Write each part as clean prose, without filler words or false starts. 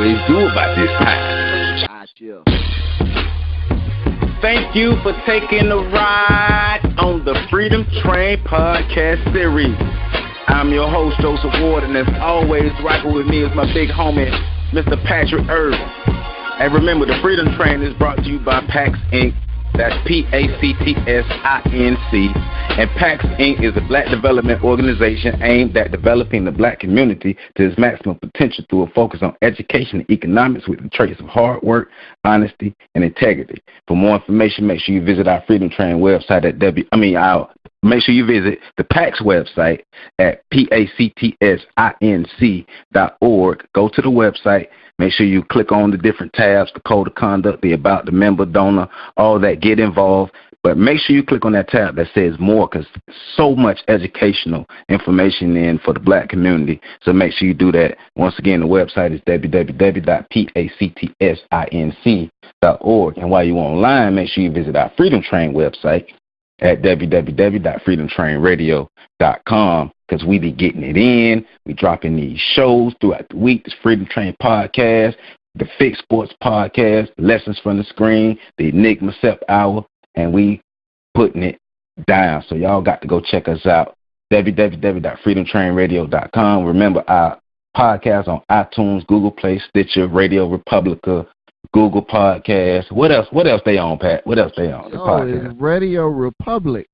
always do about this time. Thank you for taking a ride on the Freedom Train podcast series. I'm your host, Joseph Ward, and as always, rocking with me is my big homie, Mr. Patrick Irvin. And remember, the Freedom Train is brought to you by PAX Inc. That's PACTSINC. And PAX Inc. is a black development organization aimed at developing the black community to its maximum potential through a focus on education and economics with the traits of hard work, honesty, and integrity. For more information, make sure you visit our Freedom Train website at make sure you visit the PAX website at PACTSINC.org. Go to the website. Make sure you click on the different tabs, the code of conduct, the about, the member, donor, all that. Get involved. But make sure you click on that tab that says more, because so much educational information in for the black community. So make sure you do that. Once again, the website is www.pactsinc.org. And while you're online, make sure you visit our Freedom Train website at www.freedomtrainradio.com, because we be getting it in. We dropping these shows throughout the week. This Freedom Train podcast, the Fix Sports podcast, Lessons from the Screen, the Enigma Sep Hour, and we putting it down. So y'all got to go check us out. www.freedomtrainradio.com. Remember our podcast on iTunes, Google Play, Stitcher, Radio Republica, Google Podcasts. What else they on, Pat? What else they on? It's Radio Republic.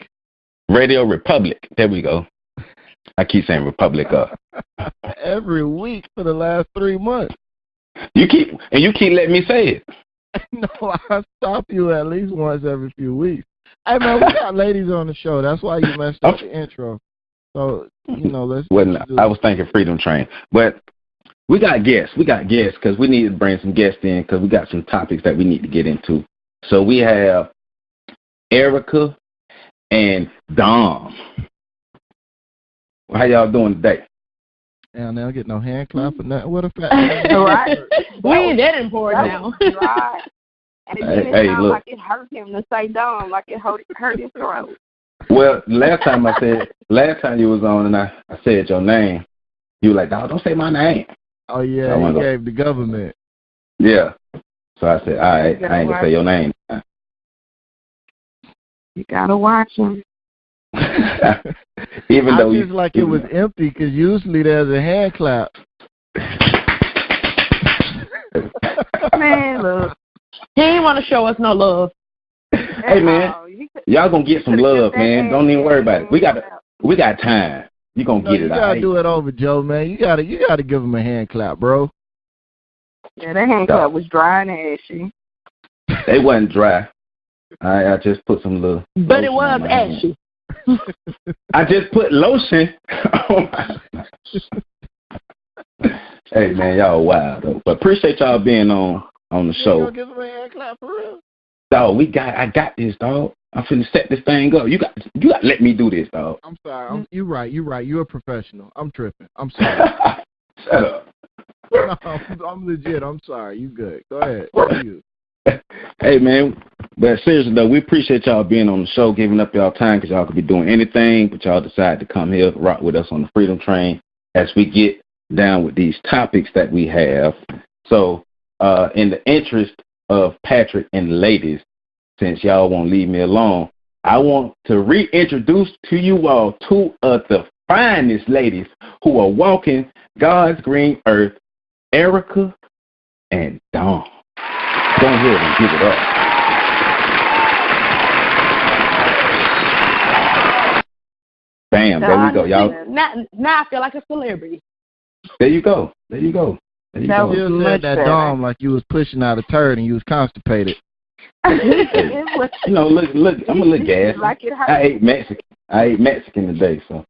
Radio Republic. There we go. I keep saying Republic up. Every week for the last 3 months. You keep letting me say it. No, I stop you at least once every few weeks. Hey, man, we got ladies on the show. That's why you messed up the intro. So, let's... I was thinking Freedom Train. But we got guests. Because we need to bring some guests in, because we got some topics that we need to get into. So we have Erica and Dom. How y'all doing today? And they'll get no hand clap or nothing. What a fact. Right. We ain't that important now. Right. And it hey, sound look. like it hurt him to say Dom, like it hurt his throat. Well, last time you was on and I said your name, you were like, "Dog, don't say my name." Oh, yeah, you gave the government. Yeah. So I said, all right, I ain't going to say your name. You got to watch him. Even though just like it was empty, because usually there's a hand clap. Man, look. He ain't want to show us no love. Hey, man, y'all going to get some love, man. Don't even worry about it. We got time. You going to get it out. You got to do it over, Joe, man. You got to give him a hand clap, bro. Yeah, that hand clap was dry and ashy. It wasn't dry. I just put some little... But it was ashy. I just put lotion on my... Hey, man, y'all wild, though. But appreciate y'all being on the show. You gonna give him a hand clap for real? Dog, I got this, dog. I'm finna set this thing up. You got to let me do this, dog. I'm sorry. You're right. You're a professional. I'm tripping. I'm sorry. Shut up. No, I'm legit. I'm sorry. You good. Go ahead. You. Hey, man. But seriously, though, we appreciate y'all being on the show, giving up y'all time, because y'all could be doing anything, but y'all decide to come here, rock with us on the Freedom Train as we get down with these topics that we have. So, in the interest of Patrick and the ladies, since y'all won't leave me alone, I want to reintroduce to you all two of the finest ladies who are walking God's green earth, Erica and Dom. Go ahead and give it up. Bam, there we go, y'all. Now I feel like a celebrity. There you go. You said that Dom like you was pushing out a turd and you was constipated. Look, I'm a little gas. Like I ate Mexican today, so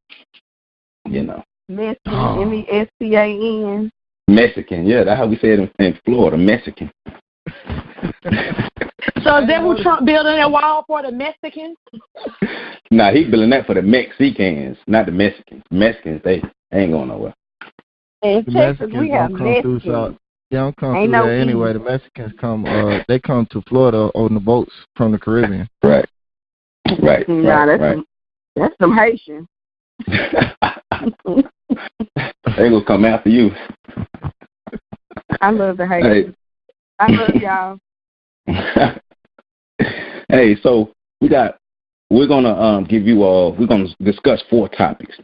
Mexican, MESCAN. Mexican, yeah, that's how we say it in Florida, Mexican. So is that who Trump building that wall for, the Mexicans? Nah, he building that for the Mexicans, not the Mexicans. Mexicans, they ain't going nowhere. In Texas, we have Mexicans. They don't come through there anyway. The Mexicans come. They come to Florida on the boats from the Caribbean. Right. That's some Haitian. They gonna come after you. I love the haters. Hey. I love y'all. Hey, so we're gonna give you all. We're gonna discuss 4 topics.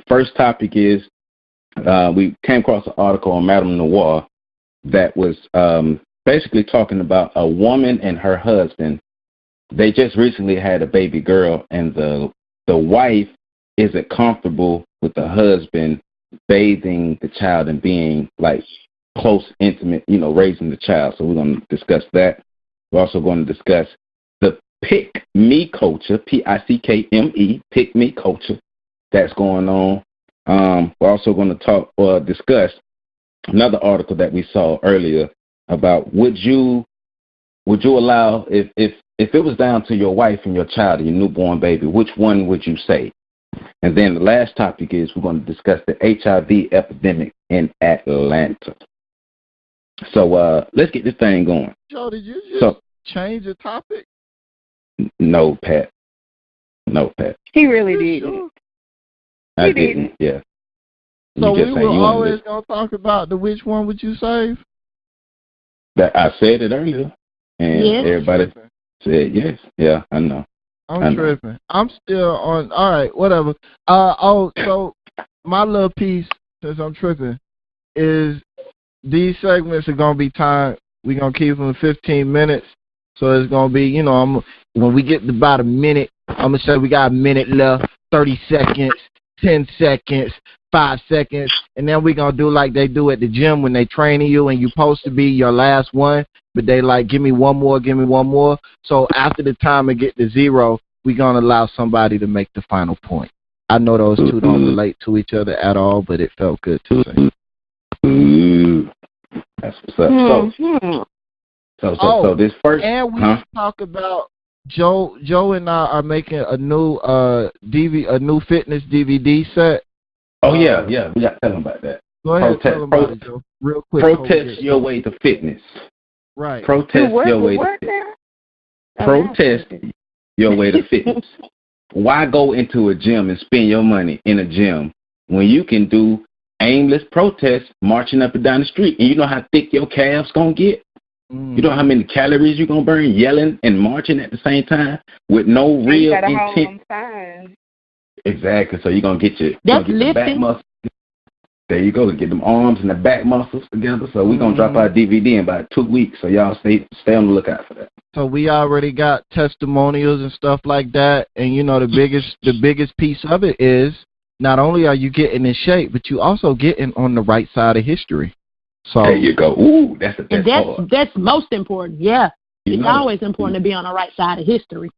First topic is we came across an article on Madame Noir that was basically talking about a woman and her husband. They just recently had a baby girl, and the wife isn't comfortable with the husband bathing the child and being like close, intimate, raising the child. So we're going to discuss that. We're also going to discuss the pick me culture, PICKME, pick me culture that's going on. We're also going to discuss another article that we saw earlier about would you allow if it was down to your wife and your child and your newborn baby, which one would you say? And then the last topic is we're going to discuss the HIV epidemic in Atlanta. So let's get this thing going. Joe, did you just change the topic? No, Pat. He really did. Sure? I didn't. Yeah. So we were always going to talk about the which one would you save? That I said it earlier, and yes. Everybody said yes. Yeah, I know. I'm tripping. I'm still on. All right, whatever. So my little piece, since I'm tripping, is these segments are gonna be timed. We're gonna keep them 15 minutes. So it's gonna be, when we get to about a minute, I'm gonna say we got a minute left, 30 seconds, 10 seconds, 5 seconds, and then we're gonna do like they do at the gym when they training you and you're supposed to be your last one, but they like, give me one more. So after the timer get to 0, we're gonna allow somebody to make the final point. I know those two don't relate to each other at all, but it felt good to say. That's what's up. So this first, and we talk about Joe and I are making a new new fitness DVD set. Oh yeah, we got to tell them about that. Go ahead, tell them about it, Joe. Real quick. Protest your way to fitness. Right. Protest your way to fitness. Protest your way to fitness. Why go into a gym and spend your money in a gym when you can do aimless protests marching up and down the street, and you know how thick your calves gonna get? You know how many calories you're going to burn yelling and marching at the same time with no real intent? Exactly. So you're going to get the back muscles. There you go. Get them arms and the back muscles together. So we're going to drop our DVD in about 2 weeks. So y'all stay on the lookout for that. So we already got testimonials and stuff like that. And, the biggest piece of it is not only are you getting in shape, but you also getting on the right side of history. So there you go. Ooh, that's the best part. That's most important. Yeah, it's always important to be on the right side of history.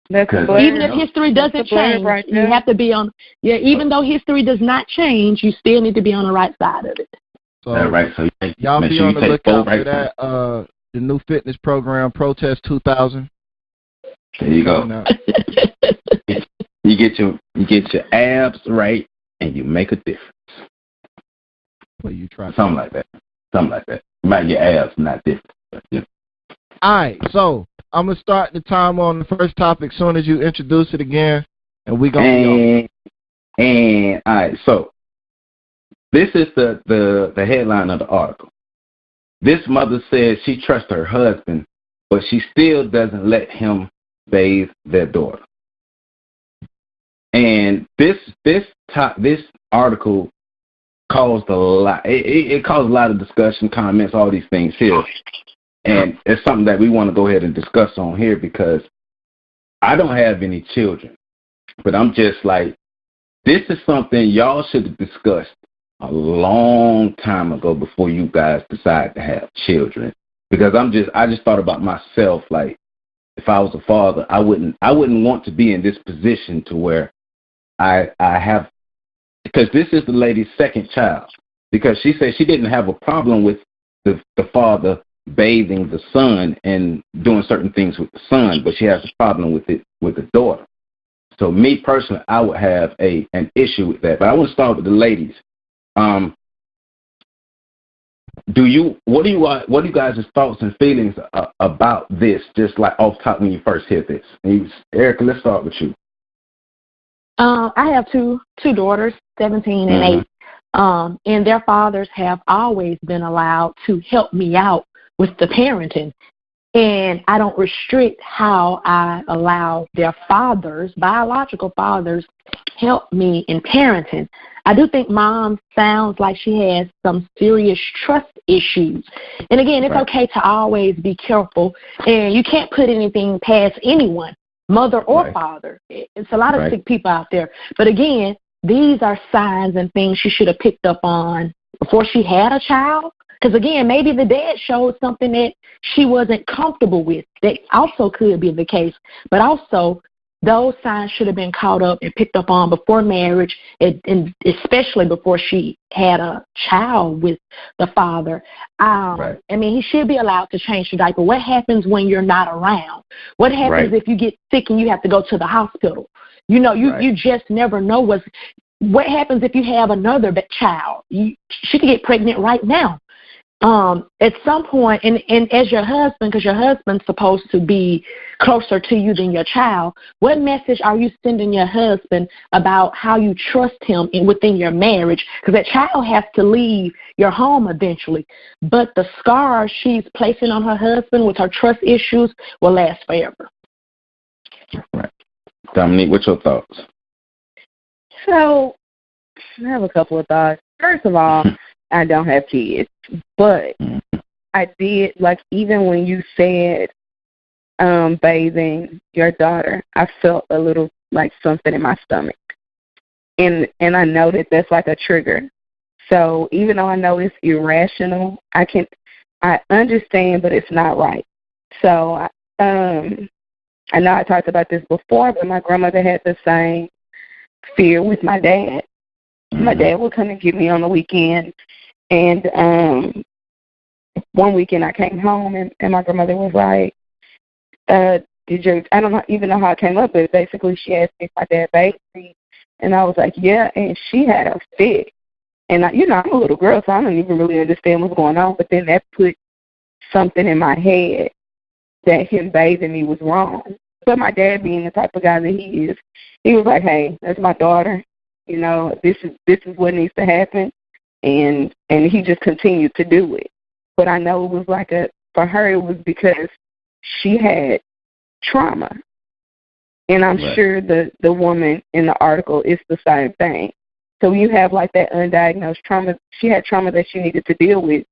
Even if history doesn't change, you have to be on. Yeah, even though history does not change, you still need to be on the right side of it. So right. So y'all be on the lookout for that. The new fitness program, Protest 2000. There you go. You get your abs right, and you make a difference. Well, you try something like that. You might get abs, not different. But, yeah. All right, so I'm gonna start the time on the first topic soon as you introduce it again, and we gonna and all right. So this is the headline of the article. This mother says she trusts her husband, but she still doesn't let him bathe their daughter. And this article caused a lot. It caused a lot of discussion, comments, all these things here, and it's something that we want to go ahead and discuss on here because I don't have any children, but I'm just like, this is something y'all should have discussed a long time ago before you guys decide to have children. Because I just thought about myself, like if I was a father, I wouldn't want to be in this position to where I have. Because this is the lady's second child. Because she said she didn't have a problem with the father bathing the son and doing certain things with the son, but she has a problem with it with the daughter. So me personally, I would have an issue with that. But I want to start with the ladies. What are you guys' thoughts and feelings about this? Just like off top when you first hear this. Erica, let's start with you. I have two daughters, 17 and 8. and their fathers have always been allowed to help me out with the parenting. And I don't restrict how I allow their fathers, biological fathers, help me in parenting. I do think mom sounds like she has some serious trust issues. And again, it's okay to always be careful, and you can't put anything past anyone, mother or father. It's a lot of sick people out there. But again, these are signs and things she should have picked up on before she had a child. Because, again, maybe the dad showed something that she wasn't comfortable with. That also could be the case. But also, those signs should have been caught up and picked up on before marriage, and especially before she had a child with the father. I mean, he should be allowed to change the diaper. What happens when you're not around? What happens if you get sick and you have to go to the hospital? You know, you just never know what happens if you have another child. She could get pregnant right now. At some point, and as your husband, because your husband's supposed to be closer to you than your child, what message are you sending your husband about how you trust him within your marriage? Because that child has to leave your home eventually. But the scars she's placing on her husband with her trust issues will last forever. Right. Dominique, what's your thoughts? So, I have a couple of thoughts. First of all, I don't have kids, but I did, like, even when you said bathing your daughter, I felt a little like something in my stomach. And I know that that's like a trigger. So even though I know it's irrational, I understand, but it's not right. So I know I talked about this before, but my grandmother had the same fear with my dad. My dad would come and get me on the weekend, and one weekend I came home, and my grandmother was like, I don't even know how it came up, but basically she asked me if my dad bathed me, and I was like, yeah, and she had a fit. And, I'm a little girl, so I don't even really understand what's going on, but then that put something in my head that him bathing me was wrong. But my dad, being the type of guy that he is, he was like, hey, that's my daughter. This is what needs to happen. And he just continued to do it. But I know it was for her, it was because she had trauma. And I'm sure the woman in the article is the same thing. So you have that undiagnosed trauma. She had trauma that she needed to deal with.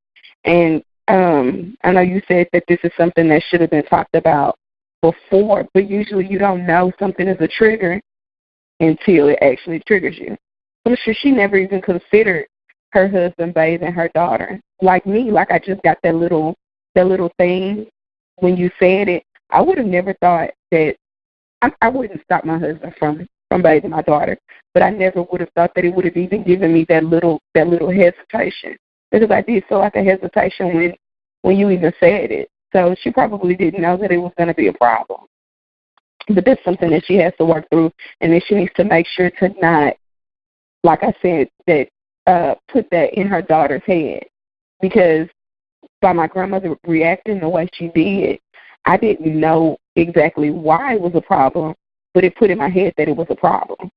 And I know you said that this is something that should have been talked about before, but usually you don't know something is a trigger until it actually triggers you. I'm sure she never even considered her husband bathing her daughter. Like me, I just got that little thing when you said it. I would have never thought that I wouldn't stop my husband from bathing my daughter, but I never would have thought that it would have even given me that little hesitation, because I did feel like a hesitation when you even said it. So she probably didn't know that it was going to be a problem. But that's something that she has to work through, and then she needs to make sure to not, like I said, that put that in her daughter's head. Because by my grandmother reacting the way she did, I didn't know exactly why it was a problem, but it put in my head that it was a problem.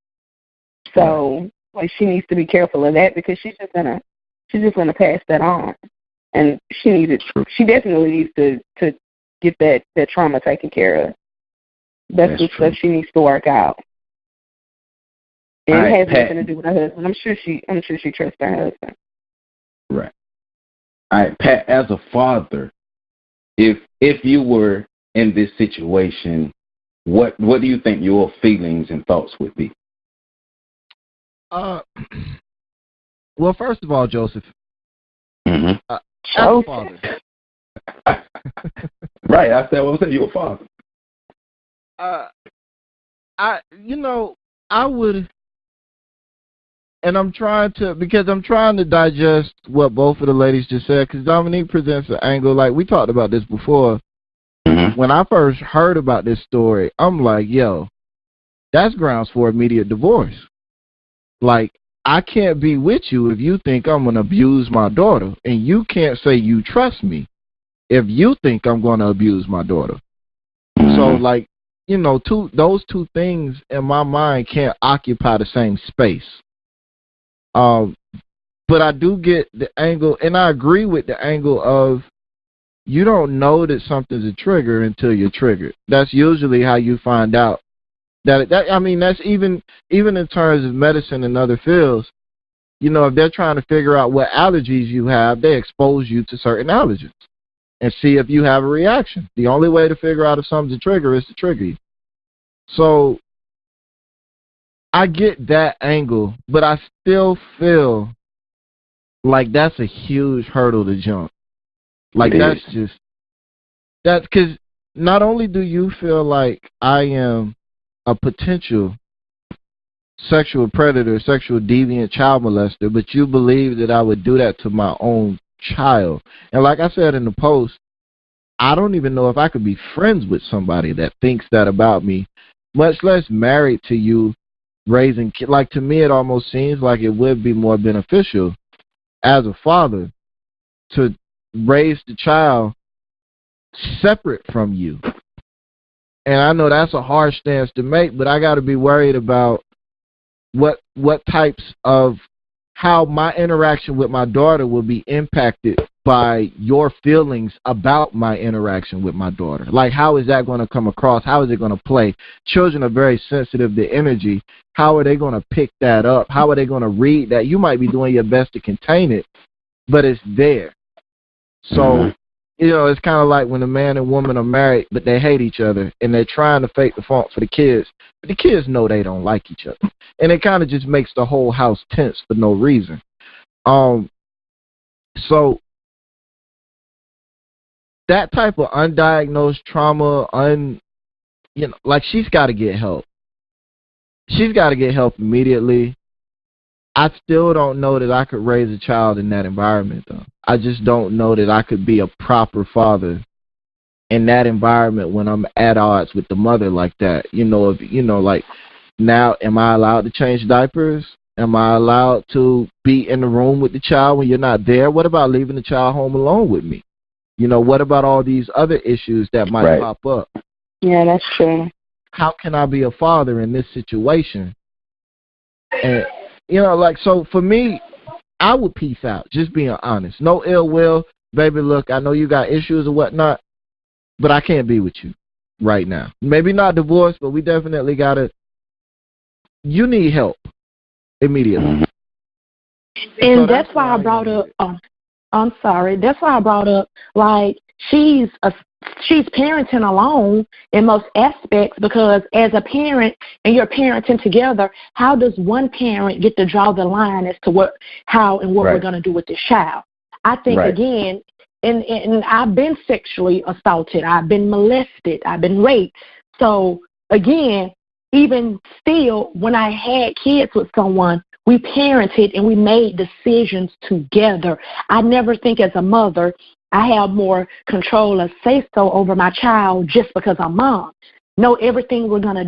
So she needs to be careful of that, because she's just gonna pass that on, and she definitely needs to get that trauma taken care of. That's the stuff she needs to work out. And it has nothing to do with her husband. I'm sure she trusts her husband. Right. All right, Pat, as a father, if you were in this situation, what do you think your feelings and thoughts would be? Well, first of all, Joseph. Mm-hmm. As a father. Right, I said, well, I said you're a father. I would, and I'm trying to digest what both of the ladies just said, because Dominique presents an angle, like we talked about this before. Mm-hmm. When I first heard about this story, I'm like, yo, that's grounds for immediate divorce. Like, I can't be with you if you think I'm going to abuse my daughter, and you can't say you trust me if you think I'm going to abuse my daughter. Mm-hmm. So, those two things in my mind can't occupy the same space. But I do get the angle, and I agree with the angle of you don't know that something's a trigger until you're triggered. That's usually how you find out. I mean, that's even in terms of medicine and other fields. You know, if they're trying to figure out what allergies you have, they expose you to certain allergens and see if you have a reaction. The only way to figure out if something's a trigger is to trigger you. So I get that angle, but I still feel like that's a huge hurdle to jump. Like that's because not only do you feel like I am a potential sexual predator, sexual deviant child molester, but you believe that I would do that to my own child. And like I said in the post, I don't even know if I could be friends with somebody that thinks that about me, much less married to you, raising kids. Like, to me, it almost seems like it would be more beneficial as a father to raise the child separate from you. And I know that's a harsh stance to make, but I got to be worried about what types of how my interaction with my daughter will be impacted by your feelings about my interaction with my daughter. Like, how is that going to come across? How is it going to play? Children are very sensitive to energy. How are they going to pick that up? How are they going to read that? You might be doing your best to contain it, but it's there. So, you know, it's kind of like when a man and woman are married, but they hate each other, and they're trying to fake the funk for the kids. But the kids know they don't like each other. And it kind of just makes the whole house tense for no reason. So that type of undiagnosed trauma, like, she's got to get help. She's got to get help immediately. I still don't know that I could raise a child in that environment, though. I just don't know that I could be a proper father in that environment when I'm at odds with the mother like that. Like, now, am I allowed to change diapers? Am I allowed to be in the room with the child when you're not there? What about leaving the child home alone with me? What about all these other issues that might pop up? Yeah, that's true. How can I be a father in this situation? And, so for me, I would peace out, just being honest. No ill will. Baby, look, I know you got issues or whatnot, but I can't be with you right now. Maybe not divorce, but we definitely got to. You need help immediately. And so that's why I brought up, I'm sorry, that's why I brought up, like, she's parenting alone in most aspects, because as a parent and you're parenting together, how does one parent get to draw the line as to what we're going to do with this child? I think, again, and I've been sexually assaulted, I've been molested, I've been raped. So, again, even still, when I had kids with someone, we parented and we made decisions together. I never think as a mother I have more control or say-so over my child just because I'm mom. No, everything we're going to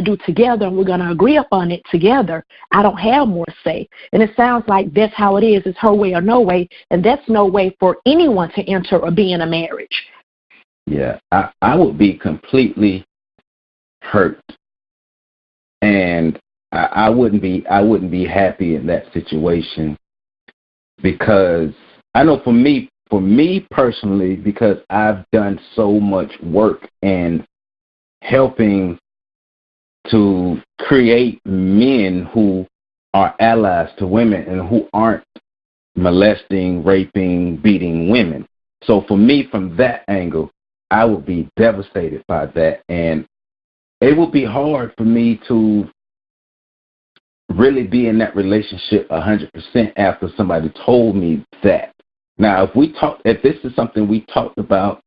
do together, and we're going to agree upon it together. I don't have more say. And it sounds like that's how it is. It's her way or no way, and that's no way for anyone to enter or be in a marriage. Yeah, I would be completely hurt, and I wouldn't be happy in that situation, because I know for me personally, because I've done so much work in helping to create men who are allies to women and who aren't molesting, raping, beating women. So for me, from that angle, I would be devastated by that, and it would be hard for me to really be in that relationship 100% after somebody told me that. Now, if this is something we talked about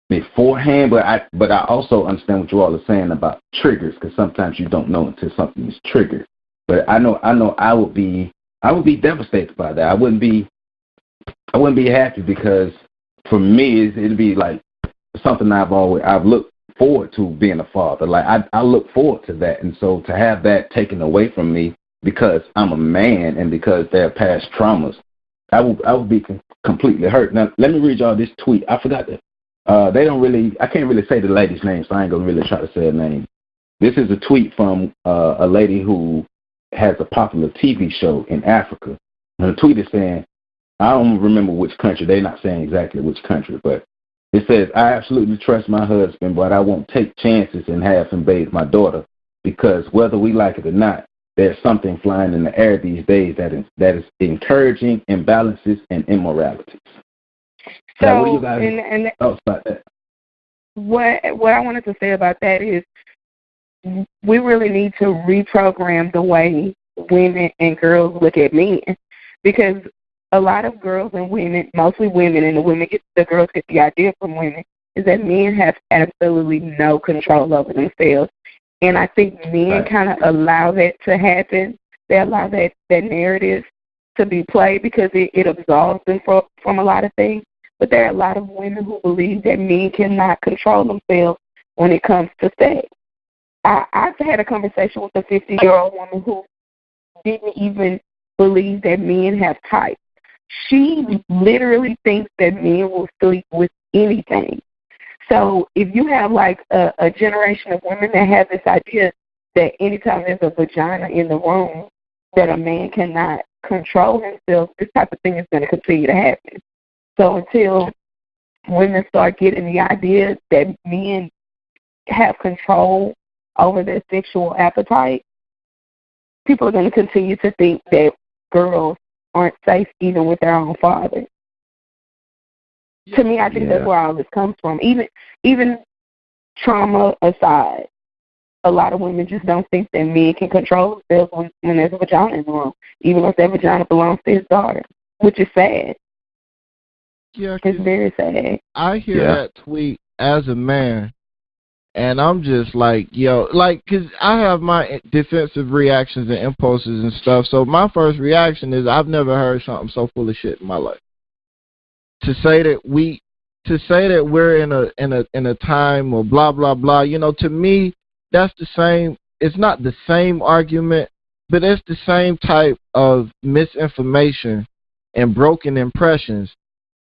beforehand, but I also understand what you all are saying about triggers, because sometimes you don't know until something is triggered. But I know I would be devastated by that. I wouldn't be happy, because for me it'd be like something I've looked forward to, being a father. Like I look forward to that, and so to have that taken away from me because I'm a man and because there are past traumas, I would be completely hurt. Now let me read y'all this tweet. I forgot that. I can't really say the lady's name, so I ain't gonna really try to say her name. This is a tweet from a lady who has a popular TV show in Africa, And the tweet is saying, I don't remember which country. They're not saying exactly which country, but it says, I absolutely trust my husband, but I won't take chances and have him bathe my daughter because whether we like it or not, there's something flying in the air these days that is encouraging imbalances and immoralities. So, now, what do you guys thoughts about that? What I wanted to say about that is we really need to reprogram the way women and girls look at men, because a lot of girls and women, mostly women, and the girls get the idea from women, is that men have absolutely no control over themselves. And I think men kind of allow that to happen. They allow that narrative to be played because it absolves them from a lot of things. But there are a lot of women who believe that men cannot control themselves when it comes to sex. I've had a conversation with a 50-year-old woman who didn't even believe that men have types. She literally thinks that men will sleep with anything. So if you have like a generation of women that have this idea that anytime there's a vagina in the room, that a man cannot control himself, this type of thing is going to continue to happen. So until women start getting the idea that men have control over their sexual appetite, people are going to continue to think that girls aren't safe even with their own father. To me, I think that's where all this comes from. Even trauma aside, a lot of women just don't think that men can control themselves when there's a vagina in the room, even if that vagina belongs to his daughter, which is sad. Yeah, it's very sad. I hear that tweet as a man, and I'm just like, because I have my defensive reactions and impulses and stuff. So my first reaction is I've never heard something so full of shit in my life. To say that we're in a time or blah blah blah, to me that's the same. It's not the same argument, but it's the same type of misinformation and broken impressions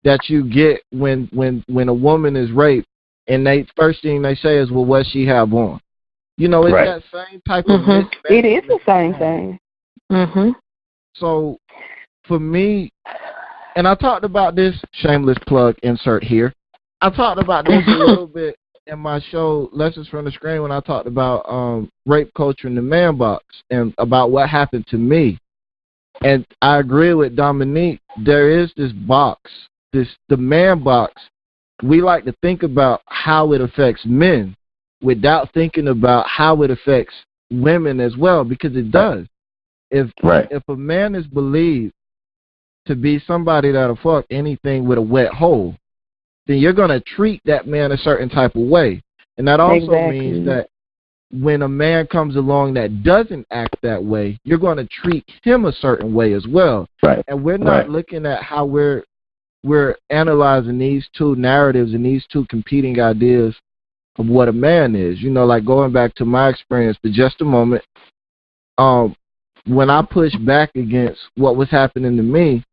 that you get when a woman is raped, and first thing they say is, well, what she have on? It's that same type of it is the same thing. So for me, and I talked about this, shameless plug, insert here. I talked about this a little bit in my show, Lessons from the Screen, when I talked about rape culture in the man box and about what happened to me. And I agree with Dominique. There is this box, the man box. We like to think about how it affects men without thinking about how it affects women as well, because it does. If a man is believed to be somebody that'll fuck anything with a wet hole, then you're going to treat that man a certain type of way. And that also means that when a man comes along that doesn't act that way, you're going to treat him a certain way as well. And we're not looking at how we're analyzing these two narratives and these two competing ideas of what a man is. Like going back to my experience for just a moment, when I pushed back against what was happening to me,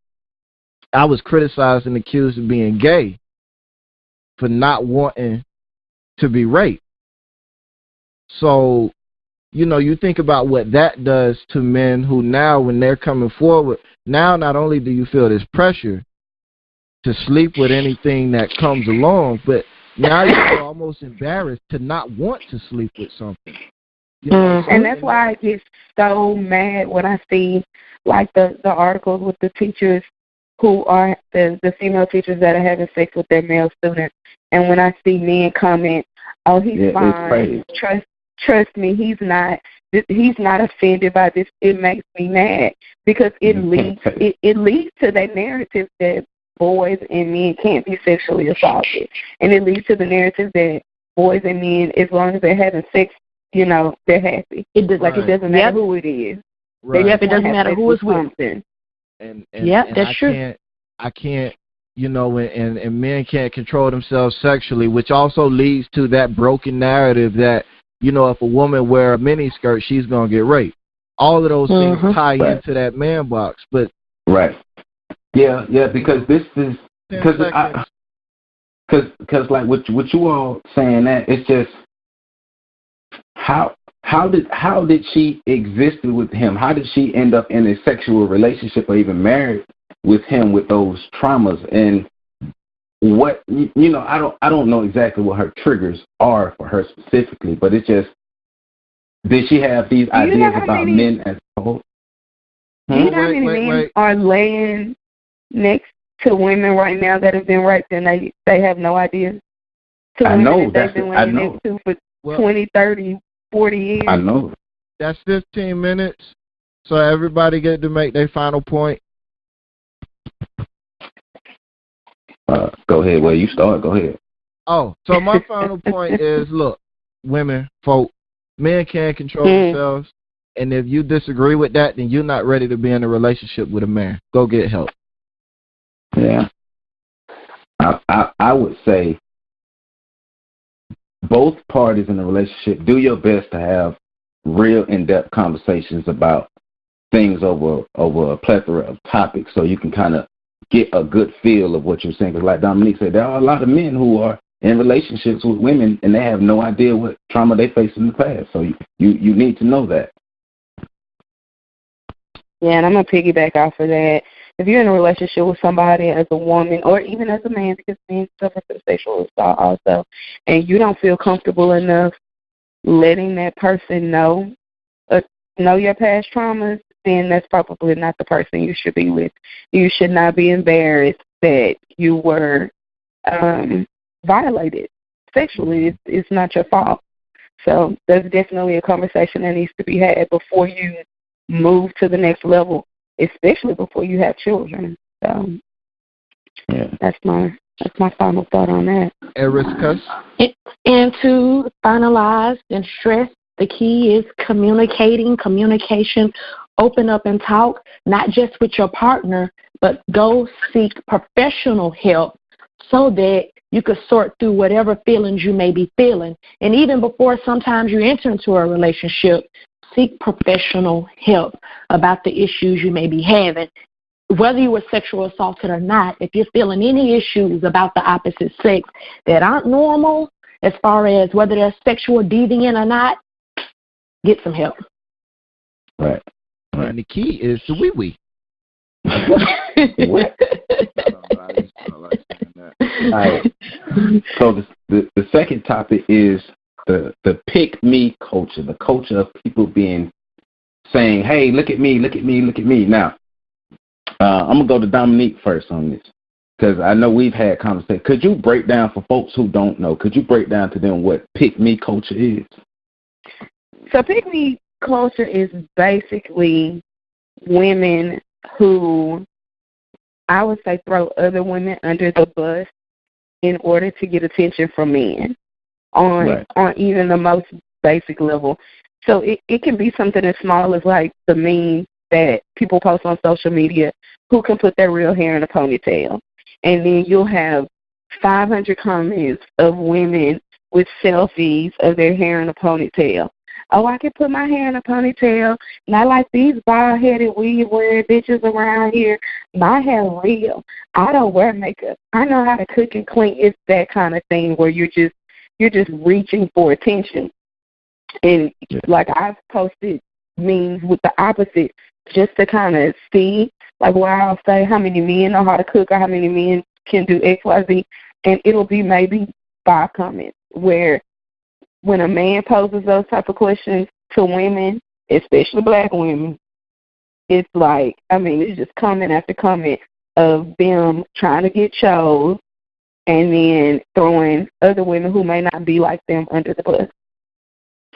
I was criticized and accused of being gay for not wanting to be raped. So, you think about what that does to men who now, when they're coming forward, now not only do you feel this pressure to sleep with anything that comes along, but now you feel almost embarrassed to not want to sleep with something. And that's why I get so mad when I see like the articles with the teachers who are the female teachers that are having sex with their male students, and when I see men comment, "Oh, he's fine. Trust me, he's not offended by this." It makes me mad because it leads to that narrative that boys and men can't be sexually assaulted, and it leads to the narrative that boys and men, as long as they're having sex, they're happy. It doesn't matter who it is. It doesn't matter who it's with. And that's true. I can't, and men can't control themselves sexually, which also leads to that broken narrative that, if a woman wear a mini skirt, she's gonna get raped. All of those things tie into that man box. But because this is because like what you all saying, that it's just how how did she exist with him? How did she end up in a sexual relationship or even married with him with those traumas? And what, I don't know exactly what her triggers are for her specifically, but it's just, did she have these ideas about men as a whole? Do you know how many men are laying next to women right now that have been raped and they have no idea? I know. They've been laying next to for 20, 30, 40 years. I know. That's 15 minutes, so everybody get to make their final point. Go ahead. Well, you start. Go ahead. Oh, so my final point is, look, women, folk, men can't control themselves, and if you disagree with that, then you're not ready to be in a relationship with a man. Go get help. Yeah. I would say both parties in a relationship, do your best to have real in-depth conversations about things over a plethora of topics so you can kind of get a good feel of what you're saying. Because like Dominique said, there are a lot of men who are in relationships with women and they have no idea what trauma they faced in the past. So you need to know that. Yeah, and I'm going to piggyback off of that. If you're in a relationship with somebody as a woman or even as a man, because men suffer from sexual assault also, and you don't feel comfortable enough letting that person know your past traumas, then that's probably not the person you should be with. You should not be embarrassed that you were violated sexually. It's not your fault. So there's definitely a conversation that needs to be had before you move to the next level, especially before you have children. So yeah, that's my final thought on that. Erica? And to finalize and stress, the key is communication, open up and talk, not just with your partner, but go seek professional help so that you could sort through whatever feelings you may be feeling. And even before sometimes you enter into a relationship, seek professional help about the issues you may be having. Whether you were sexually assaulted or not, if you're feeling any issues about the opposite sex that aren't normal, as far as whether they're sexual deviant or not, get some help. Right. And the key is the wee-wee. What? All right. So the second topic is the pick-me culture, the culture of people saying, hey, look at me, look at me, look at me. Now, I'm going to go to Dominique first on this because I know we've had conversations. Could you break down for folks who don't know, could you break down to them what pick-me culture is? So pick-me culture is basically women who, I would say, throw other women under the bus in order to get attention from men on even the most basic level. So it can be something as small as like the memes that people post on social media, who can put their real hair in a ponytail. And then you'll have 500 comments of women with selfies of their hair in a ponytail. Oh, I can put my hair in a ponytail, not like these bald-headed, weed-wearing bitches around here. My hair real. I don't wear makeup. I know how to cook and clean. It's that kind of thing where you're just reaching for attention. And like I've posted memes with the opposite just to kind of see, like where I'll say how many men know how to cook or how many men can do X, Y, Z, and it'll be maybe 5 comments where when a man poses those type of questions to women, especially black women, it's like, I mean, it's just comment after comment of them trying to get chose and then throwing other women who may not be like them under the bus.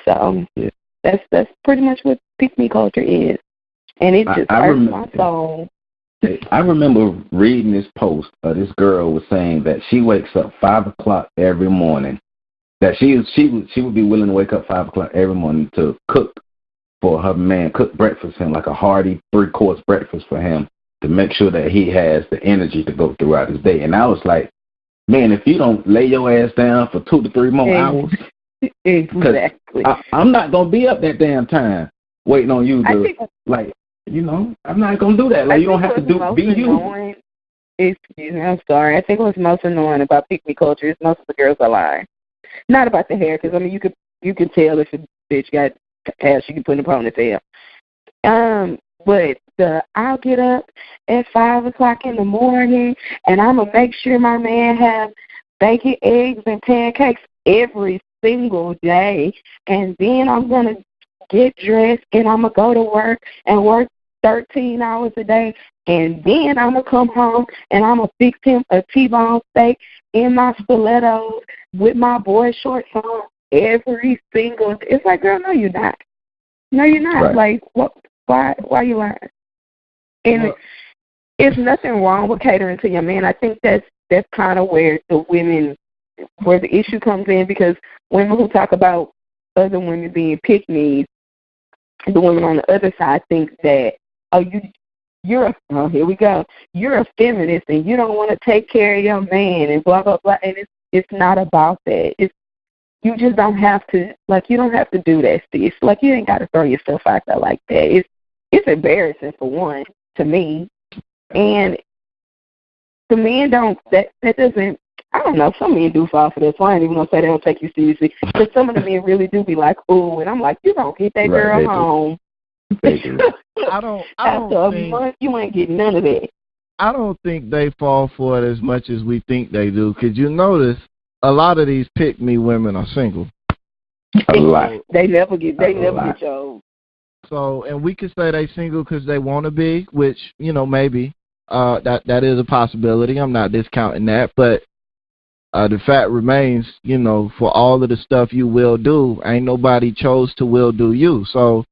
So that's pretty much what pick-me culture is. And it just hurts my soul. I remember reading this post. This girl was saying that she wakes up 5 o'clock every morning. That she would be willing to wake up 5 o'clock every morning to cook for her man, cook breakfast for him, like a hearty 3-course breakfast for him, to make sure that he has the energy to go throughout his day. And I was like, man, if you don't lay your ass down for 2 to 3 more hours, exactly, I'm not gonna be up that damn time waiting on you to I'm not gonna do that. Like, you don't have to be you. Excuse me, I'm sorry. I think what's most annoying about pick-me culture is most of the girls are lying. Not about the hair, because I mean you can tell if a bitch got hair she can put in a ponytail. But I'll get up at 5 o'clock in the morning, and I'm going to make sure my man have bacon, eggs, and pancakes every single day. And then I'm going to get dressed, and I'm going to go to work and work 13 hours a day. And then I'm going to come home, and I'm going to fix him a T-bone steak in my stilettos with my boy shorts on every single day. It's like, girl, no, you're not. No, you're not. Right. Like, what? Why you lying? And it's nothing wrong with catering to your man. I think that's kind of where the issue comes in, because women who talk about other women being pick-me's, the women on the other side think that, you're a feminist and you don't want to take care of your man and blah blah blah. And it's not about that. You just don't have to, like, you don't have to do that, sis. Like, you ain't got to throw yourself out there like that. It's embarrassing, for one, to me. And the men don't, that doesn't, I don't know, some men do fall for this. So I ain't even going to say they don't take you seriously. But some of the men really do be like, ooh, and I'm like, you don't get that girl home. After a month, you ain't getting none of that. I don't think they fall for it as much as we think they do, because you notice a lot of these pick-me women are single. A lot. They never get chose. So, and we could say they single because they want to be, which, maybe that is a possibility. I'm not discounting that, but the fact remains, for all of the stuff you will do, ain't nobody chose to will do you. So,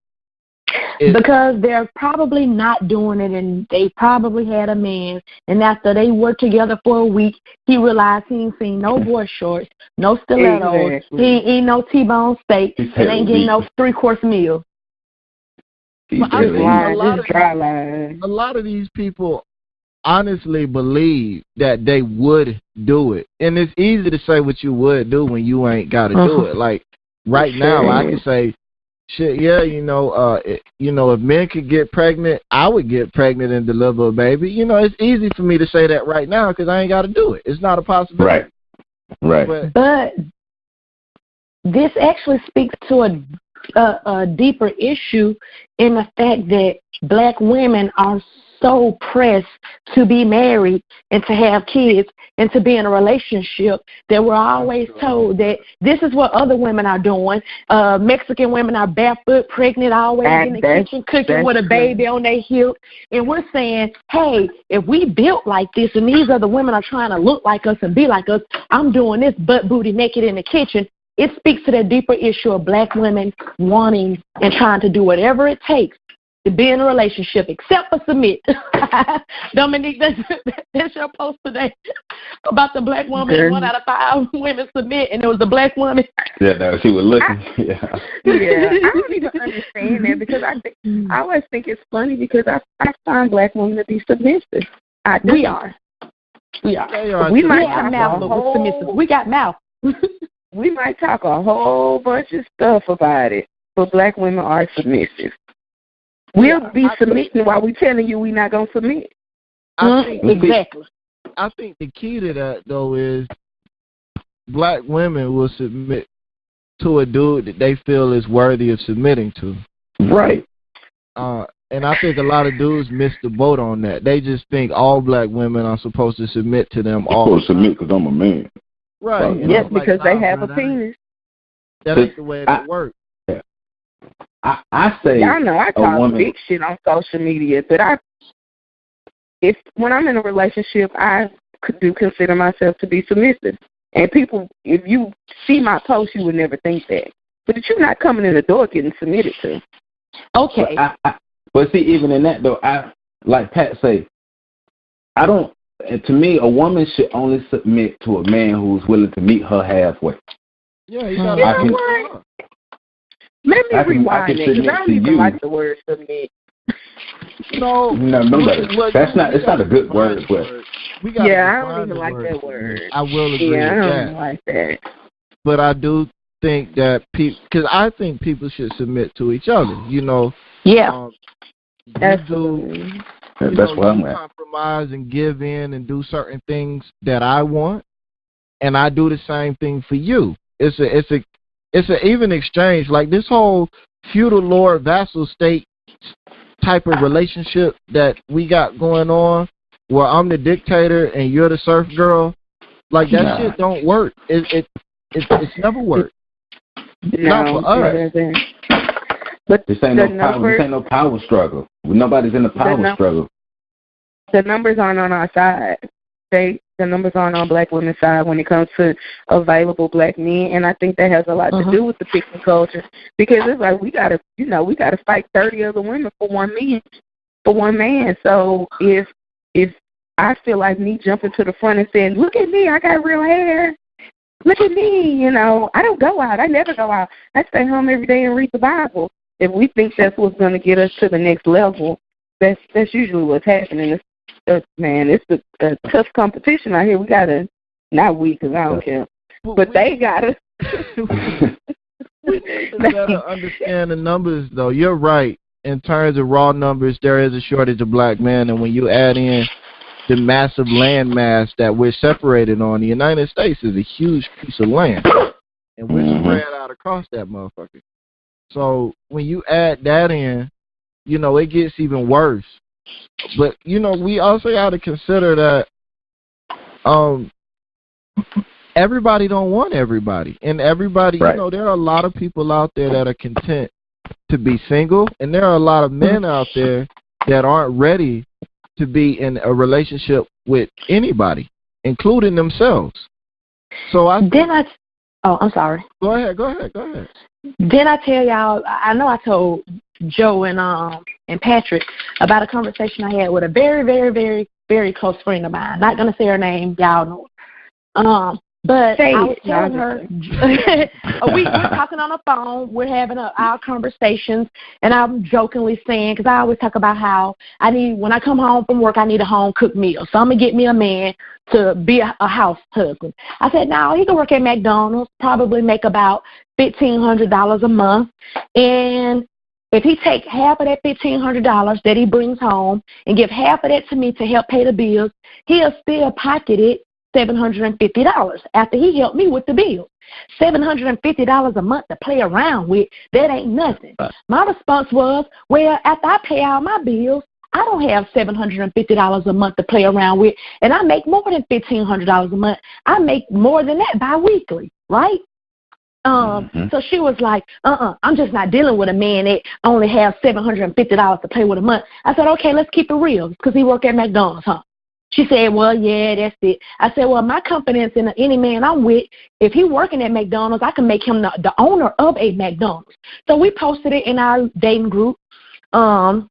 because they're probably not doing it, and they probably had a man, and after they worked together for a week, he realized he ain't seen no boy shorts, no stilettos, exactly. He ain't eating no T-bone steak, and ain't getting no 3-course meal. Well, I think a lot of these people honestly believe that they would do it, and it's easy to say what you would do when you ain't got to do it. Like right now, I can say, shit, yeah, if men could get pregnant, I would get pregnant and deliver a baby. It's easy for me to say that right now because I ain't got to do it. It's not a possibility. Right. But this actually speaks to a deeper issue in the fact that black women are so pressed to be married and to have kids and to be in a relationship that we're always told that this is what other women are doing. Mexican women are barefoot, pregnant, always in the kitchen cooking with a baby on their hip. And we're saying, hey, if we built like this and these other women are trying to look like us and be like us, I'm doing this butt booty naked in the kitchen. It speaks to that deeper issue of black women wanting and trying to do whatever it takes to be in a relationship, except for submit. Dominique, that's your post today about the black woman. 1 out of 5 women submit, and it was the black woman. Yeah, no, she was looking. Yeah, I don't even understand that, because I always think it's funny because I find black women to be submissive. We are. We might have mouth, but we're submissive. We got mouth. We might talk a whole bunch of stuff about it, but black women are submissive. We'll be submitting while we're telling you we're not going to submit. Exactly. I think the key to that, though, is black women will submit to a dude that they feel is worthy of submitting to. Right. And I think a lot of dudes miss the boat on that. They just think all black women are supposed to submit to them all the time. I'm supposed to submit because I'm a man. Right. Yes, because they have a penis. That ain't the way it works. I say, y'all know I talk big shit on social media, but when I'm in a relationship, I do consider myself to be submissive. And people, if you see my post, you would never think that. But you're not coming in the door getting submitted to. Okay. But see, even in that though, like Pat say, to me, a woman should only submit to a man who's willing to meet her halfway. Yeah, you know what? Let me rewind it, because I don't even like the word submit. No, that's not. It's not a good word, but I don't even like that word. I will agree with that. I don't like that. But I do think that because I think people should submit to each other. Yeah. Absolutely. That's what I'm at. Compromise and give in and do certain things that I want, and I do the same thing for you. It's an even exchange. Like this whole feudal lord vassal state type of relationship that we got going on, where I'm the dictator and you're the surf girl. Like that shit don't work. It's never worked. Not for us. But this ain't no power struggle. Nobody's in a power struggle. The numbers aren't on our side. The numbers aren't on black women's side when it comes to available black men, and I think that has a lot to do with the picking culture, because it's like we gotta fight 30 other women for one man. So if I feel like me jumping to the front and saying, "Look at me, I got real hair. Look at me," I don't go out. I never go out. I stay home every day and read the Bible. If we think that's what's going to get us to the next level, that's usually what's happening. It's a tough competition out here. We got to, not we, because I don't care, but they got to. We need to better understand the numbers, though. You're right. In terms of raw numbers, there is a shortage of black men, and when you add in the massive land mass that we're separated on, the United States is a huge piece of land, and we're spread out across that motherfucker. So when you add that in, it gets even worse. But, we also got to consider that everybody don't want everybody. And everybody, there are a lot of people out there that are content to be single, and there are a lot of men out there that aren't ready to be in a relationship with anybody, including themselves. So I'm sorry. Go ahead. Didn't I tell y'all, I know I told Joe and Patrick about a conversation I had with a very, very, very, very close friend of mine. Not going to say her name. Y'all know her. But I was telling her, we're talking on the phone. We're having our conversations, and I'm jokingly saying, because I always talk about how when I come home from work, I need a home-cooked meal. So I'm going to get me a man to be a house husband. I said, no, he can work at McDonald's, probably make about $1,500 a month. And if he take half of that $1,500 that he brings home and give half of that to me to help pay the bills, he'll still pocket it $750 after he helped me with the bill. $750 a month to play around with, that ain't nothing. My response was, well, after I pay all my bills, I don't have $750 a month to play around with, and I make more than $1,500 a month. I make more than that bi-weekly, right? So she was like, I'm just not dealing with a man that only has $750 to play with a month. I said, okay, let's keep it real, because he work at McDonald's, huh? She said, well, yeah, that's it. I said, well, my confidence in any man I'm with, if he working at McDonald's, I can make him the owner of a McDonald's. So we posted it in our dating group, and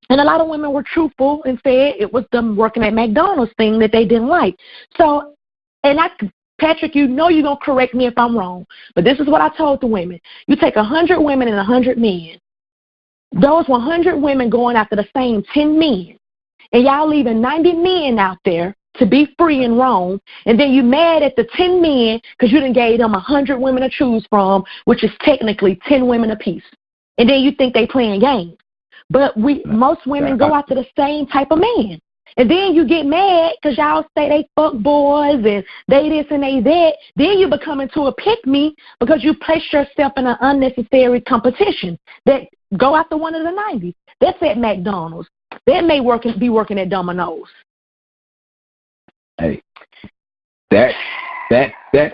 a lot of women were truthful and said it was them working at McDonald's thing that they didn't like. So, Patrick, you're going to correct me if I'm wrong, but this is what I told the women. You take 100 women and 100 men. Those 100 women going after the same 10 men. And y'all leaving 90 men out there to be free and roam, and then you mad at the 10 men because you done gave them 100 women to choose from, which is technically 10 women apiece. And then you think they playing games. But most women go after the same type of man. And then you get mad because y'all say they fuck boys and they this and they that. Then you become into a pick-me because you place yourself in an unnecessary competition that go after one of the 90s. That's at McDonald's. That may be working at Domino's. Hey, that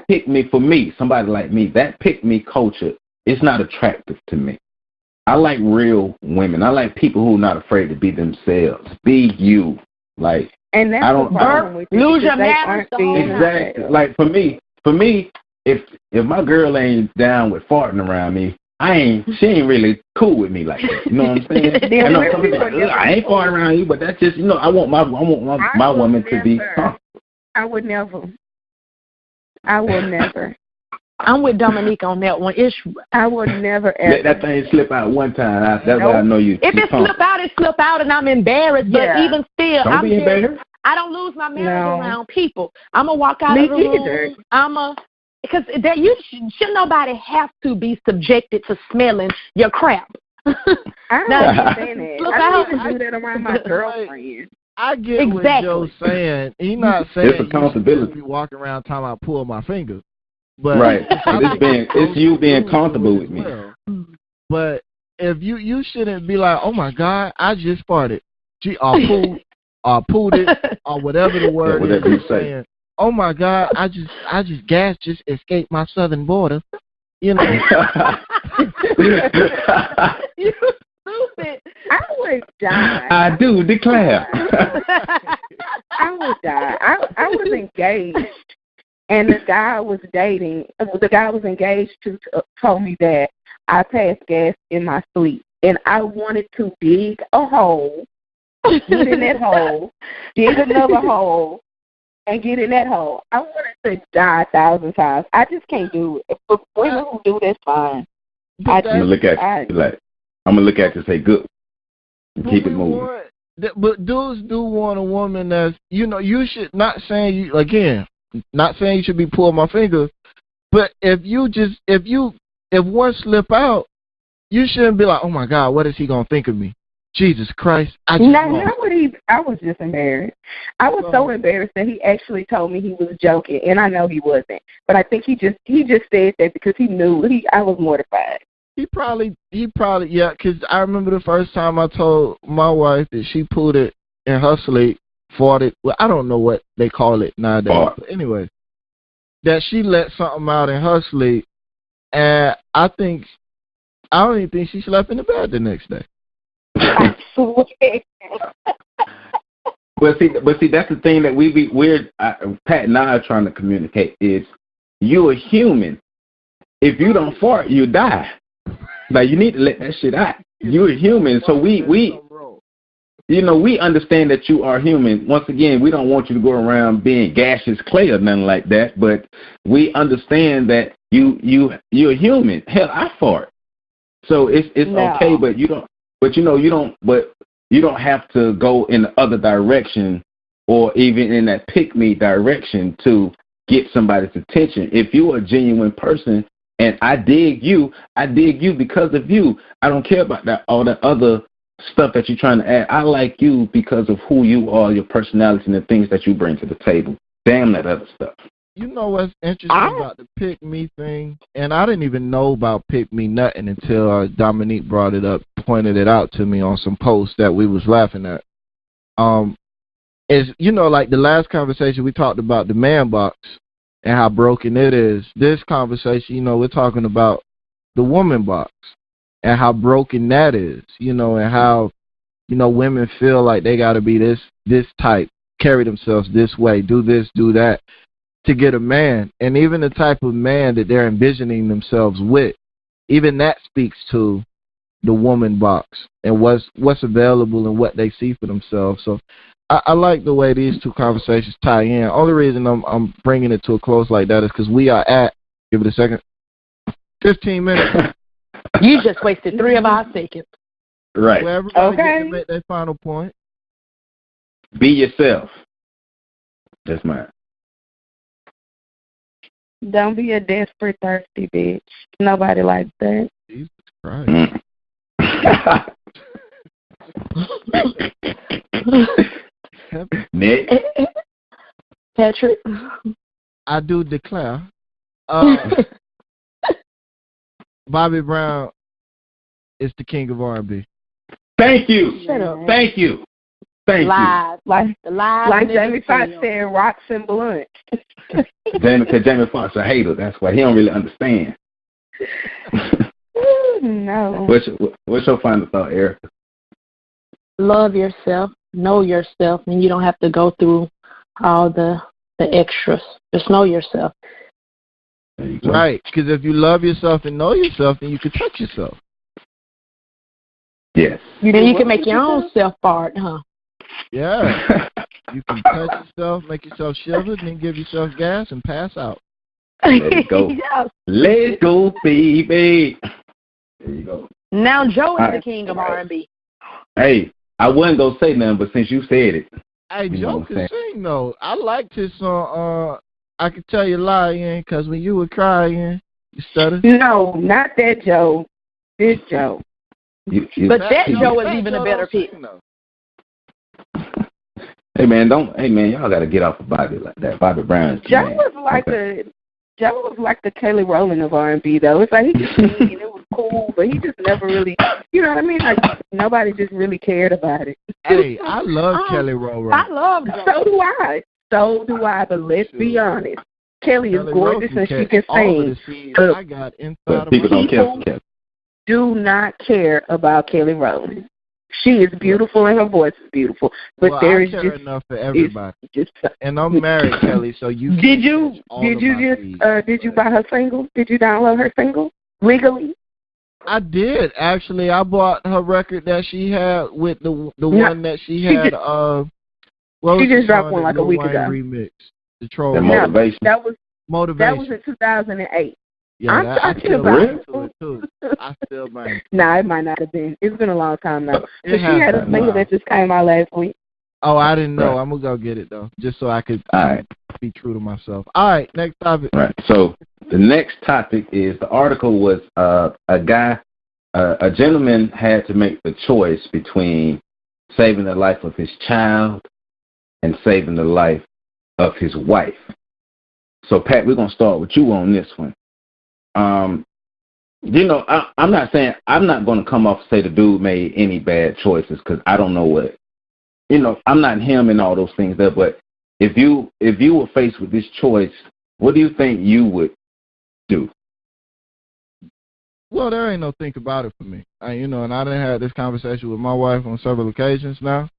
pick me for me, somebody like me, that pick me culture is not attractive to me. I like real women. I like people who are not afraid to be themselves. Be you. Like, and that's the problem with you. Lose your manners. Exactly. Like for me, if my girl ain't down with farting around me, she ain't really cool with me like that. You know what I'm saying? I know some people like, I ain't farting around you, but that's just, I want my woman to be comfortable. I would never. I will never. I'm with Dominique on that one. I would never ever. Let that thing slip out one time. That's why I know you. If it slip out, it slip out, and I'm embarrassed. But even still, I don't lose my manners around people. I'm gonna walk out of the room. Because should nobody have to be subjected to smelling your crap. I don't understand that. I don't even do that around my girlfriend. I get what Joe's saying. He's not saying it's accountability. You should be walking around time I pull my finger. But right. It's you being comfortable with me. But if you shouldn't be like, oh my God, I just farted. Gee, or pooed it, or whatever the word is you're saying. Oh my God, I just gas just escaped my southern border. You know. You stupid. I would die. I do declare. I would die. I was engaged, and the guy I was dating, the guy I was engaged to, told me that I passed gas in my sleep, and I wanted to dig a hole, get in that hole, dig another hole, and get in that hole. I wanted to die 1,000 times. I just can't do it. But women who do that's fine. I'm gonna look at you like I'm gonna look at you and say good. Keep it moving. But dudes do want a woman that's, you know, you should not saying you again, not saying you should be pulling my finger, but if one slip out, you shouldn't be like, oh my God, what is he gonna think of me? Jesus Christ! I was just embarrassed. I was so embarrassed that he actually told me he was joking, and I know he wasn't. But I think he just said that because he knew I was mortified. He probably yeah. Because I remember the first time I told my wife that she put it in her sleep, farted. Well, I don't know what they call it nowadays. But anyway, that she let something out in her sleep, and I don't even think she slept in the bed the next day. I swear. But see, that's the thing that Pat and I are trying to communicate is you're a human. If you don't fart, you die. Like, you need to let that shit out. You're a human, so we understand that you are human. Once again, we don't want you to go around being gaseous clay or nothing like that. But we understand that you're a human. Hell, I fart, so it's okay. But you don't. But you don't have to go in the other direction or even in that pick-me direction to get somebody's attention. If you're a genuine person and I dig you because of you. I don't care about all that other stuff that you're trying to add. I like you because of who you are, your personality, and the things that you bring to the table. Damn that other stuff. You know what's interesting about the pick me thing? And I didn't even know about pick me nothing until Dominique brought it up, pointed it out to me on some posts that we was laughing at. Is, you know, like the last conversation we talked about the man box and how broken it is. This conversation, you know, we're talking about the woman box and how broken that is, you know, and how, you know, women feel like they got to be this type, carry themselves this way, do this, do that, to get a man. And even the type of man that they're envisioning themselves with, even that speaks to the woman box and what's available and what they see for themselves. So I like the way these two conversations tie in. Only reason I'm bringing it to a close like that is because we are at, give it a second, 15 minutes. You just wasted 3 of our seconds. Right. Well, everybody get to make their final point. Be yourself. That's mine. Don't be a desperate, thirsty bitch. Nobody likes that. Jesus Christ. Nick? Patrick? I do declare. Bobby Brown is the king of R&B. Thank you. Shut up. Thank you. Thank live. Like Jamie Foxx said, rocks and blunt. Because Jamie Foxx a hater. That's why he don't really understand. No. What's your final thought, Erica? Love yourself, know yourself, and you don't have to go through all the extras. Just know yourself. Right, because if you love yourself and know yourself, then you can touch yourself. Yes. Then you can make your own self fart, huh? Yeah. You can touch yourself, make yourself shiver, then give yourself gas and pass out. Let's go. Yeah. Let's go, baby. There you go. Now Joe is All the king of R&B. Hey, I wasn't going to say nothing, but since you said it. Hey, Joe can sing, though. I liked his song, I Could Tell You Lying, because when you were crying, you stuttered. No, not that Joe. This Joe. But that Joe is even a better pick. Hey man, y'all gotta get off of Bobby like that. Bobby Brown. Joe was like the Kelly Rowland of R&B though. It's like he could sing and it was cool, but he just never really You know what I mean? Like, nobody just really cared about it. Hey, I love Kelly Rowe. I love her. So do I. So do I. But let's be honest. Kelly is gorgeous and she can sing. I got inside of people do not care about Kelly Rowe. She is beautiful and her voice is beautiful. But there is just enough for everybody. And I'm married, Kelly, so you did you buy her single? Did you download her single legally? I did actually. I bought her record that she had with the one that she had. She just dropped one like a week ago. Remix. The Troll. The Motivation. That was Motivation. That was in 2008. Yeah, I'm talking about it too. I still bang. Nah, it might not have been. It's been a long time now. But she had a single that just came out last week. Oh, I didn't know. I'm gonna go get it though, just so I could be true to myself. All right, next topic. Right. So the next topic is the article was a gentleman had to make the choice between saving the life of his child and saving the life of his wife. So Pat, we're gonna start with you on this one. You know, I'm not saying I'm not gonna come off and say the dude made any bad choices because I don't know what. You know, I'm not him and all those things there, but if you were faced with this choice, what do you think you would do? Well, there ain't no think about it for me. You know, and I done had this conversation with my wife on several occasions now,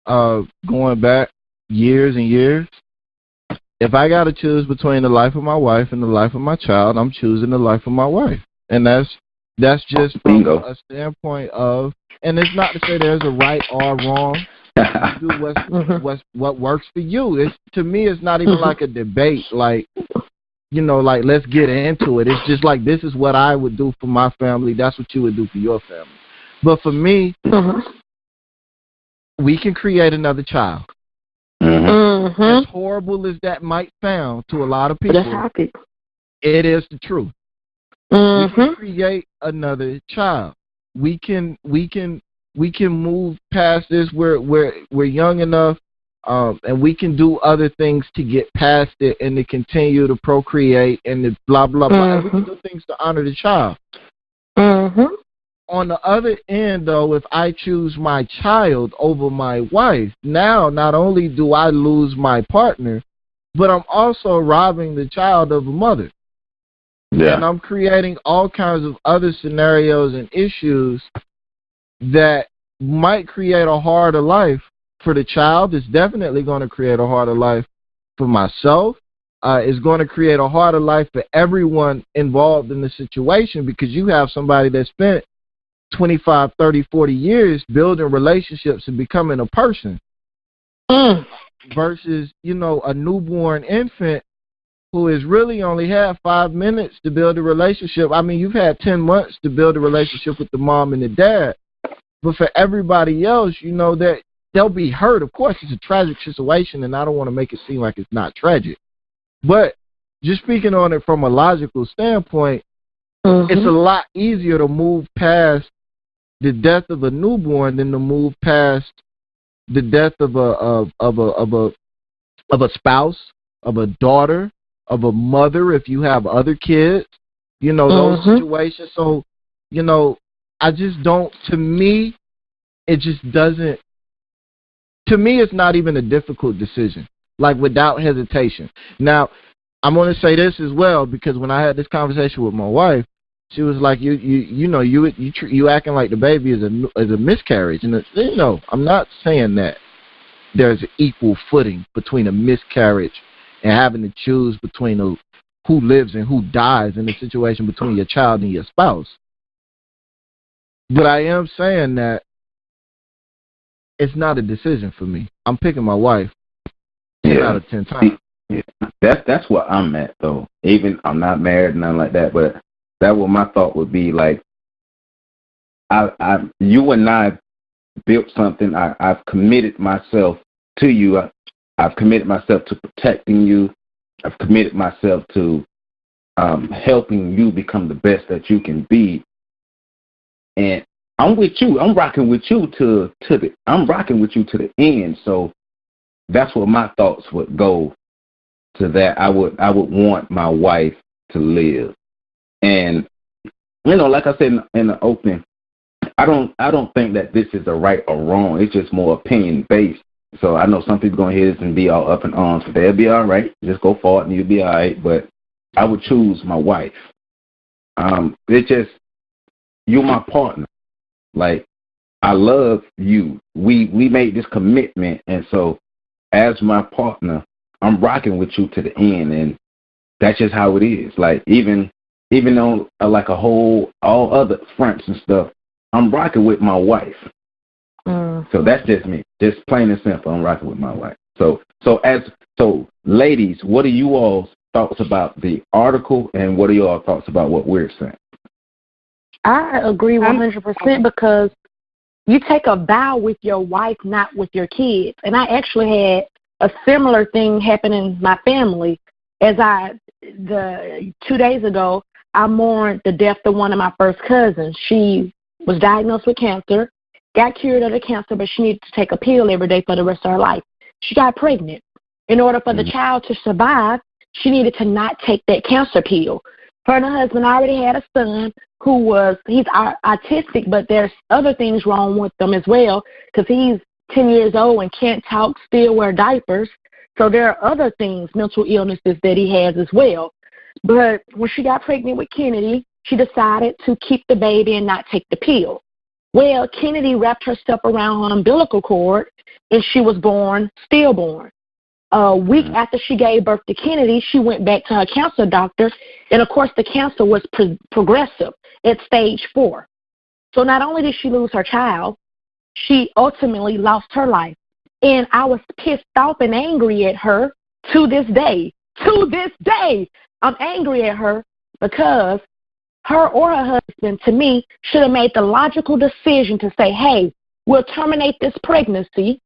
going back years and years. If I got to choose between the life of my wife and the life of my child, I'm choosing the life of my wife. And that's just from a standpoint of, and it's not to say there's a right or wrong. You do what works for you. To me, it's not even like a debate. Like, you know, like let's get into it. It's just like this is what I would do for my family. That's what you would do for your family. But for me, we can create another child. As horrible as that might sound to a lot of people, it is the truth. We can create another child. We can move past this. We're young enough, and we can do other things to get past it and to continue to procreate and to blah blah blah. We can do things to honor the child. On the other end, though, if I choose my child over my wife, now not only do I lose my partner, but I'm also robbing the child of a mother. Yeah. And I'm creating all kinds of other scenarios and issues that might create a harder life for the child. It's definitely going to create a harder life for myself. It's going to create a harder life for everyone involved in the situation because you have somebody that spent 25, 30, 40 years building relationships and becoming a person versus, you know, a newborn infant who has really only had 5 minutes to build a relationship. I mean, you've had 10 months to build a relationship with the mom and the dad. But for everybody else, you know, that they'll be hurt. Of course, it's a tragic situation, and I don't want to make it seem like it's not tragic. But just speaking on it from a logical standpoint, it's a lot easier to move past the death of a newborn than to move past the death of a spouse, of a daughter, of a mother if you have other kids, you know, those situations. So, you know, I just don't, to me, it just doesn't, to me, it's not even a difficult decision, like without hesitation. Now, I'm going to say this as well, because when I had this conversation with my wife, she was like, you know, you acting like the baby is a miscarriage. And, you know, I'm not saying that there's an equal footing between a miscarriage and having to choose between who lives and who dies in the situation between your child and your spouse. But I am saying that it's not a decision for me. I'm picking my wife 10 out of 10 times. Yeah. That's where I'm at, though. Even I'm not married and nothing like that, but that's what my thought would be. Like, you and I built something. I've committed myself to you. I've committed myself to protecting you. I've committed myself to helping you become the best that you can be. And I'm with you. I'm rocking with you to the end. So that's what my thoughts would go to. That I would want my wife to live. And you know, like I said in the opening, I don't think that this is a right or wrong. It's just more opinion based. So I know some people gonna hear this and be all up in arms, but they'll be all right. Just go for it and you'll be all right. But I would choose my wife. It's just you're my partner. Like I love you. We made this commitment, and so as my partner, I'm rocking with you to the end, and that's just how it is. Like even on like all other fronts and stuff, I'm rocking with my wife. So that's just me. Just plain and simple. I'm rocking with my wife. So ladies, what are you all's thoughts about the article, and what are your thoughts about what we're saying? I agree 100% because you take a vow with your wife, not with your kids. And I actually had a similar thing happen in my family. 2 days ago, I mourned the death of one of my first cousins. She was diagnosed with cancer, got cured of the cancer, but she needed to take a pill every day for the rest of her life. She got pregnant. In order for the child to survive, she needed to not take that cancer pill. Her and her husband already had a son he's autistic, but there's other things wrong with them as well because he's 10 years old and can't talk, still wear diapers. So there are other things, mental illnesses that he has as well. But when she got pregnant with Kennedy, she decided to keep the baby and not take the pill. Well, Kennedy wrapped herself around her umbilical cord, and she was stillborn. A week after she gave birth to Kennedy, she went back to her cancer doctor, and, of course, the cancer was progressive at stage 4. So not only did she lose her child, she ultimately lost her life. And I was pissed off and angry at her to this day. To this day, I'm angry at her because her or her husband, to me, should have made the logical decision to say, hey, we'll terminate this pregnancy,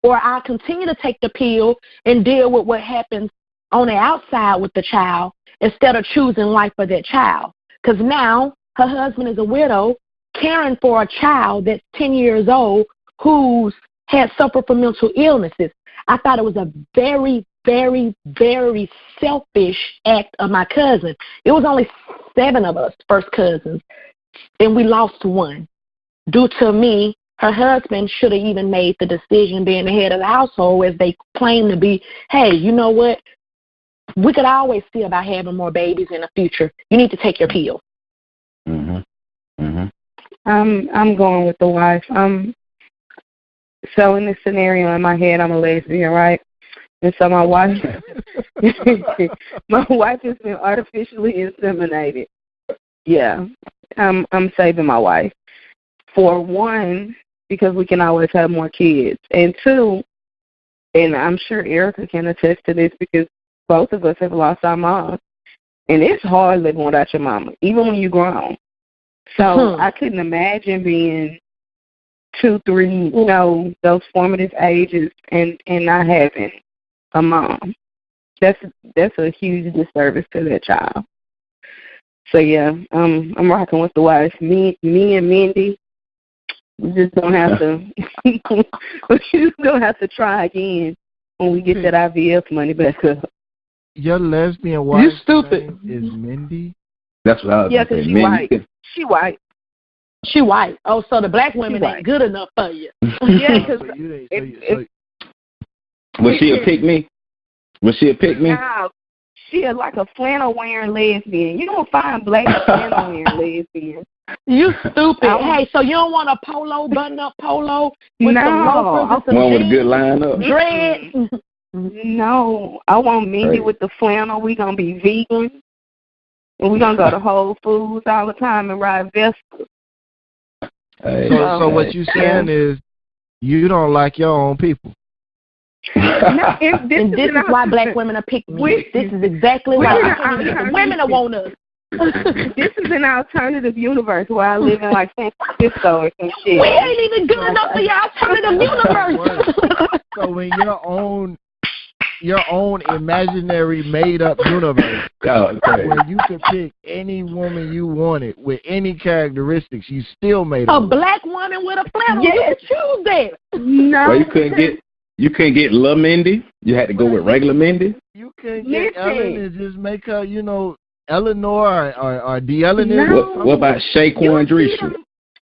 or I'll continue to take the pill and deal with what happens on the outside with the child instead of choosing life for that child. Because now her husband is a widow caring for a child that's 10 years old who's had suffered from mental illnesses. I thought it was a very, very, very selfish act of my cousin. It was only 7 of us, first cousins, and we lost one. Due to me, her husband should have even made the decision, being the head of the household, as they claim to be, hey, you know what? We could always see about having more babies in the future. You need to take your pill. I'm going with the wife. So in this scenario in my head, I'm a lesbian, right? And so my wife, has been artificially inseminated. Yeah, I'm saving my wife. For one, because we can always have more kids. And 2, and I'm sure Erica can attest to this because both of us have lost our moms. And it's hard living without your mama, even when you're grown. So I couldn't imagine being 2, 3, those formative ages and not having a mom. That's a huge disservice to that child. So yeah, I'm rocking with the wife. Me and Mindy, we just don't have to. We just don't have to try again when we get that IVF money back up. Your lesbian wife You stupid. Is Mindy? That's what I was because saying. she's white. She white. She white. Oh, so the black women ain't good enough for you. Yeah, because was she a pick me? Was she a pick me? No, she is like a flannel wearing lesbian. You don't find black flannel wearing lesbians. You stupid. Hey, so you don't want a polo, button up polo with some loafers and some one with a good line up. Dread. No, I want Mindy with the flannel. We gonna be vegan, and we gonna go to Whole Foods all the time and ride Vespa. So what you saying is you don't like your own people. No, this is why black women are picking me. This is exactly why women are want us. This is an alternative universe where I live in like San Francisco or some shit. We ain't even good enough for your alternative universe. So when your own imaginary made up universe where you could pick any woman you wanted with any characteristics, you still made a black woman with a flannel. Yes. You choose that. No, well, you couldn't get Lil Mindy. You had to go with regular Mindy. You couldn't get Ellen and just make her, Eleanor or DeEleanor. What about Shaquan Drisha?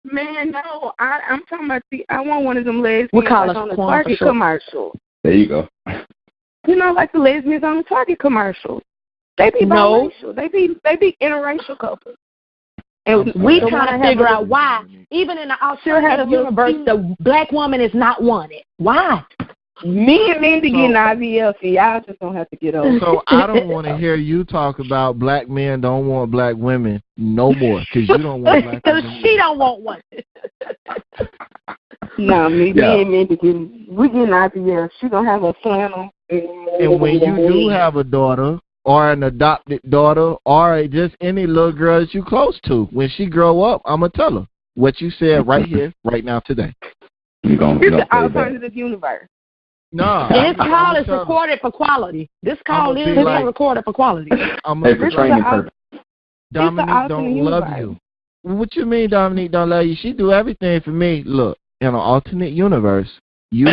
Man, no, I'm talking about I want one of them lesbians We call like us on the porn for Target short. commercial. There you go. You know, like the lesbians on the Target commercial. They be No. biracial. They be interracial couples. And We the trying one to I figure have out why, even in the alternative have a little universe, the black woman is not wanted. Why? me and Mindy getting IVF, and y'all just don't have to get over. So I don't want to hear you talk about black men don't want black women no more, because you don't want black Because women. she don't want one. No, me Yeah. and Mindy getting IVF. She gonna have a flannel. And when you do have a daughter or an adopted daughter or just any little girl that you close to, when she grow up, I'm going to tell her what you said right here, right now, today. You're gonna It's an say that. alternative universe. No. This call is recorded for quality. This call is recorded for quality. I'm Hey, going for to training purposes. Dominique don't love you. What you mean Dominique don't love you? She do everything for me. Look, in an alternate universe, you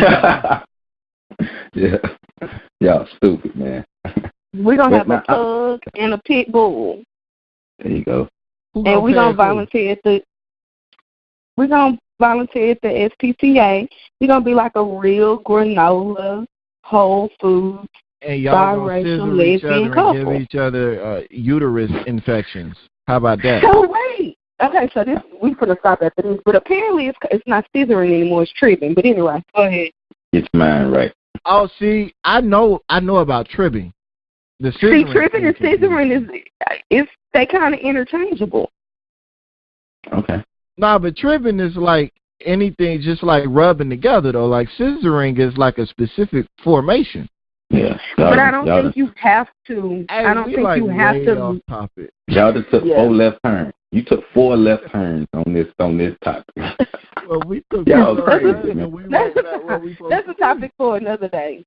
Yeah. Y'all stupid, man. We're gonna have But a pug and a pit bull. There you go. And we're gonna volunteer at the SPCA. We're gonna be like a real granola, Whole Foods, and y'all gonna biracial scissor each other lesbian and couple. give each other uterus infections. How about that? So wait. Okay, so we finna stop after this, but apparently it's not scissoring anymore, it's tripping. But anyway, go ahead. Get your mind right. Oh, see, I know about tripping. The See, scissoring tripping and thing scissoring is they kind of interchangeable. Okay. Nah, but tripping is like anything, just like rubbing together though. Like scissoring is like a specific formation. Yeah. But I don't think you have to. Hey, I don't think like you have to. off topic. Y'all just took 4 left turns. You took 4 left turns on this topic. Well, we took Y'all that crazy, and man. we went back where we supposed That's a to topic for another day.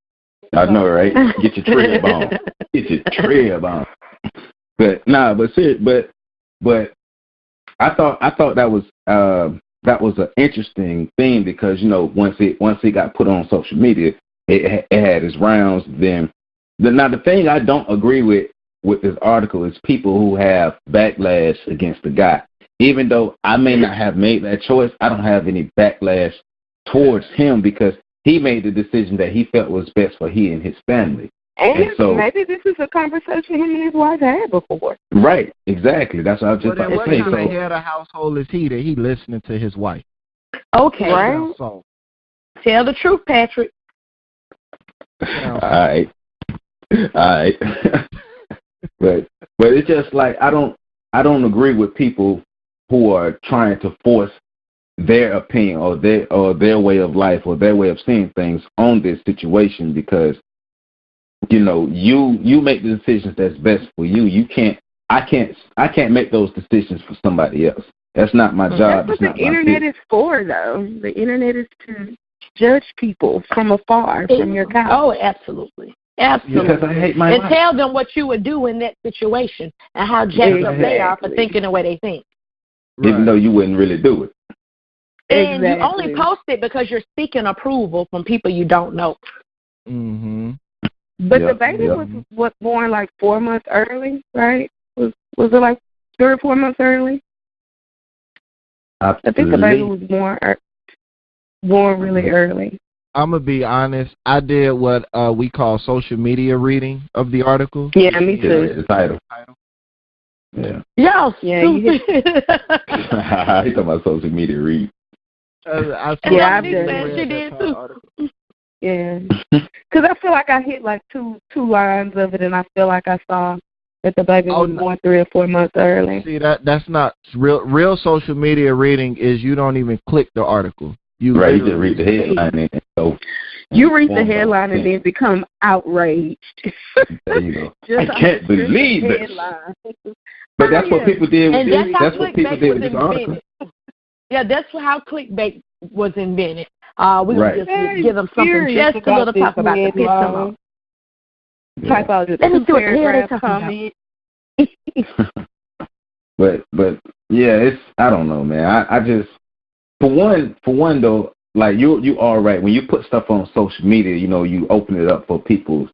I know, right? Get your trib on. Get your trib on. But I thought that was an interesting thing because once it got put on social media, it had its rounds. Now the thing I don't agree with this article is people who have backlash against the guy. Even though I may not have made that choice, I don't have any backlash towards him because he made the decision that he felt was best for he and his family. And so maybe this is a conversation him and his wife had before. Right, exactly. That's what I was just about to what say. kind of head of household is he that he listening to his wife? Okay. Right. So, Tell the truth, Patrick. All right. But it's just like I don't agree with people who are trying to force their opinion or their way of life or their way of seeing things on this situation because you make the decisions that's best for you. I can't make those decisions for somebody else. That's not my job. That's what the internet is for, though. The internet is to judge people from afar, from your couch. Oh, absolutely. Absolutely. Because I hate my and life. tell them what you would do in that situation and how jacked up they are for thinking the way they think. Even though you wouldn't really do it. And you only post it because you're seeking approval from people you don't know. Mm-hmm. But the baby was born like 4 months early, right? Was it like 3 or 4 months early? I think the baby was born really early. I'm going to be honest. I did what we call social media reading of the article. Yeah, me too. Yeah, the title. Yeah. Y'all stupid. He's talking about social media read. I did. She did too. Yeah. Because I feel like I hit like two lines of it, and I feel like I saw that the baby was born 3 or 4 months early. See, that's not real social media reading is you don't even click the article. You just read the headline and go. You read the headline and then become outraged. There you go. I can't believe it. But that's what people did with this. That's what people did with this article. Yeah, that's how clickbait was invented. We would just give them something just a little talk about to piss them off. Type out just Let me see what the hell they're talking about. But yeah, it's I don't know, man. I just for one though, like you all right when you put stuff on social media, you open it up for people's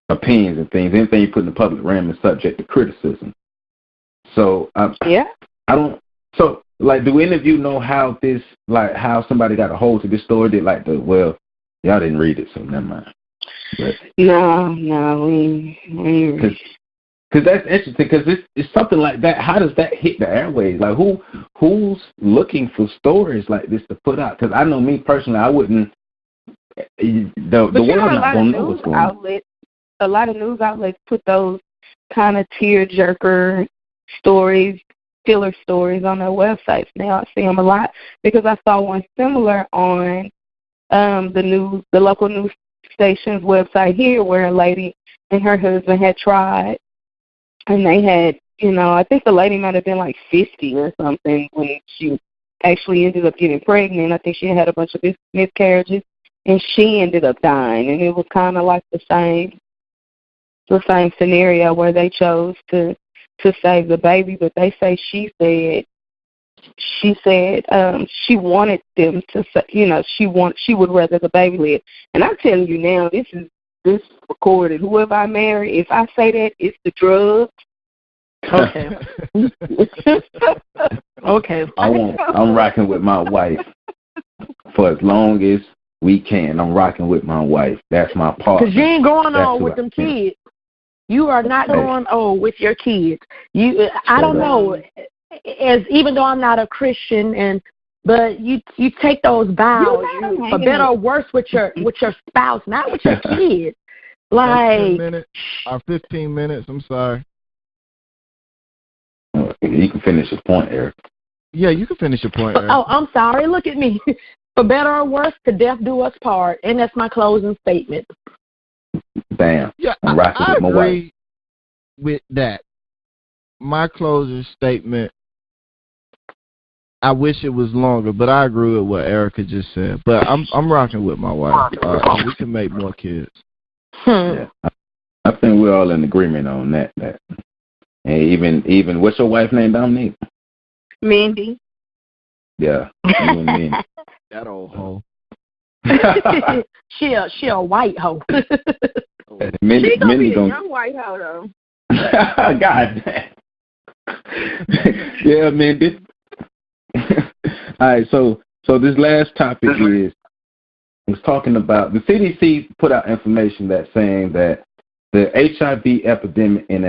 opinions and things. Anything you put in the public realm is subject to criticism. So I don't. So like, do any of you know how this, like, how somebody got a hold to this story? Did like well, y'all didn't read it, so never mind. But, No, we because that's interesting. Because it's something like that. How does that hit the airways? Like, who's looking for stories like this to put out? Because I know me personally, I wouldn't. The world not gonna know what's going on. A lot of news outlets put those kind of tear-jerker stories, killer stories on their websites. Now I see them a lot because I saw one similar on the local news station's website here, where a lady and her husband had tried, and they had, I think the lady might have been like 50 or something when she actually ended up getting pregnant. I think she had a bunch of miscarriages, and she ended up dying. And it was kind of like the same scenario where they chose to save the baby, but they say she said she wanted them to, she would rather the baby live. And I'm telling you now, this recorded. Whoever I marry, if I say that, it's the drugs. Okay. Okay. I'm rocking with my wife for as long as we can. I'm rocking with my wife. That's my partner. Because you ain't going on with them kids. You are not going with your kids. I don't know. Even though I'm not a Christian, but you take those vows for better or worse with your spouse, not with your kids. Like 15 minutes. I'm sorry. You can finish your point, Eric. Yeah, you can finish your point, Eric. Oh, I'm sorry. Look at me. For better or worse, to death do us part, and that's my closing statement. Damn. Yeah, I'm rocking with my wife. With that. My closing statement, I wish it was longer, but I agree with what Erica just said. But I'm rocking with my wife. We can make more kids. Yeah, I think we're all in agreement on that. And even what's your wife's name, Dominique? Mandy. Yeah, you and Mandy. That old hoe. She a white hoe. Mindy, She gonna be a gonna... young white hoe though. God damn. Yeah, Mindy. All right, so this last topic was talking about the CDC put out information that's saying that the HIV epidemic in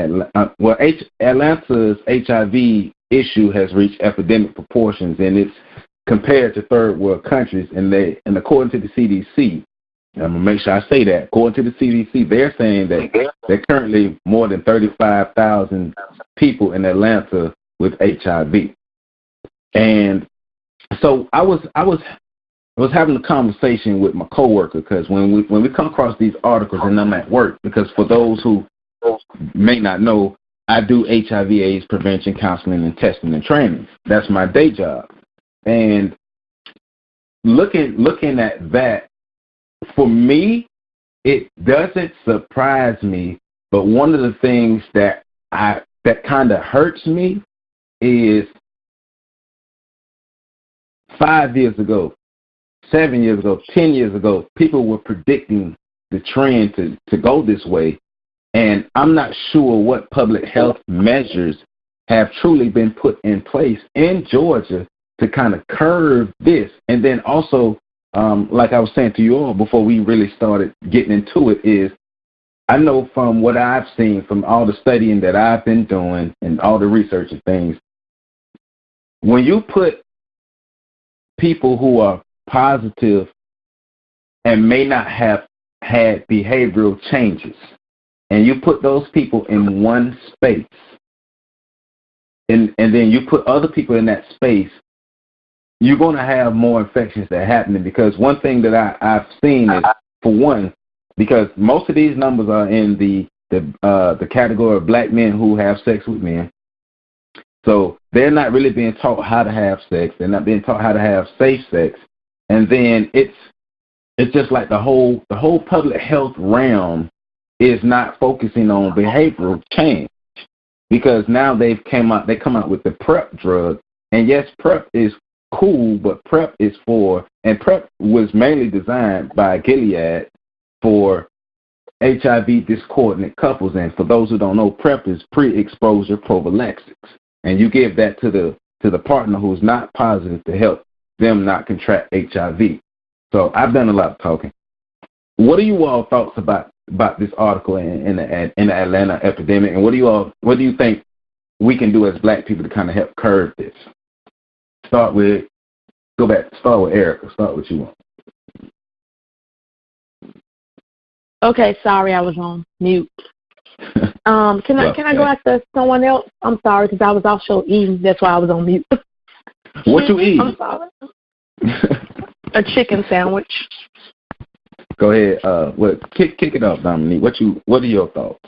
Atlanta's HIV issue has reached epidemic proportions, and it's compared to third world countries. And according to the CDC, I'm gonna make sure I say that. According to the CDC, they're saying that there are currently more than 35,000 people in Atlanta with HIV. And so I was having a conversation with my coworker, because when we come across these articles, and I'm at work, because for those who may not know, I do HIV/AIDS prevention, counseling, and testing and training. That's my day job. And looking at that, for me, it doesn't surprise me. But one of the things that kind of hurts me is 5 years ago, 7 years ago, 10 years ago, people were predicting the trend to go this way. And I'm not sure what public health measures have truly been put in place in Georgia to kind of curb this. And then also, like I was saying to you all before we really started getting into it, is I know from what I've seen, from all the studying that I've been doing and all the research and things, when you put people who are positive and may not have had behavioral changes, and you put those people in one space, and then you put other people in that space, you're going to have more infections that are happening. Because one thing that I've seen is, for one, because most of these numbers are in the category of black men who have sex with men. So they're not really being taught how to have sex. They're not being taught how to have safe sex. And then it's just like the whole public health realm is not focusing on behavioral change, because now they come out with the PrEP drug. And yes, PrEP is cool, but PrEP was mainly designed by Gilead for HIV discordant couples. And for those who don't know, PrEP is pre-exposure prophylaxis. And you give that to to the partner who's not positive to help them not contract HIV. So I've done a lot of talking. What are you all thoughts about this article in the Atlanta epidemic, and what do you think we can do as Black people to kind of help curb this? Start with Erica. Start with you. Okay, sorry, I was on mute. Can I go after someone else? I'm sorry, because I was also eating. That's why I was on mute. What you eat? I'm sorry. A chicken sandwich. Go ahead. Kick it up, Dominique. What are your thoughts?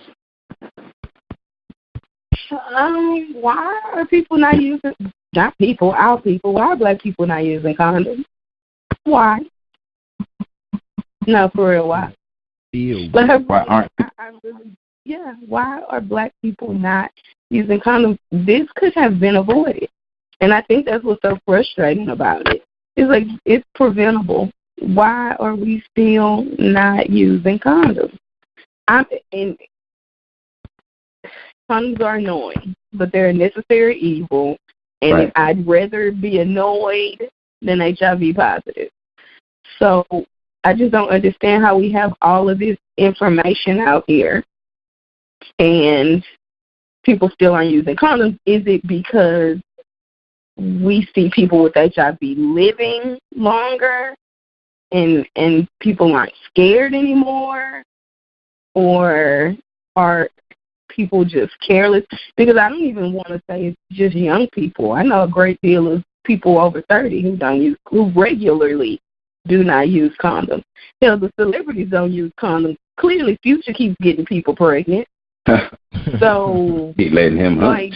Why are people not using? Not people, our people. Why are Black people not using condoms? Why? No, for real. Why? Why aren't? Why are Black people not using condoms? This could have been avoided, and I think that's what's so frustrating about it. It's like it's preventable. Why are we still not using condoms? Condoms are annoying, but they're a necessary evil, and right. I'd rather be annoyed than HIV positive. So I just don't understand how we have all of this information out here and people still aren't using condoms. Is it because we see people with HIV living longer and people aren't scared anymore? Or are people just careless? Because I don't even want to say it's just young people. I know a great deal of people over 30 who regularly do not use condoms. Hell, the celebrities don't use condoms. Clearly, Future keeps getting people pregnant. So keep letting him like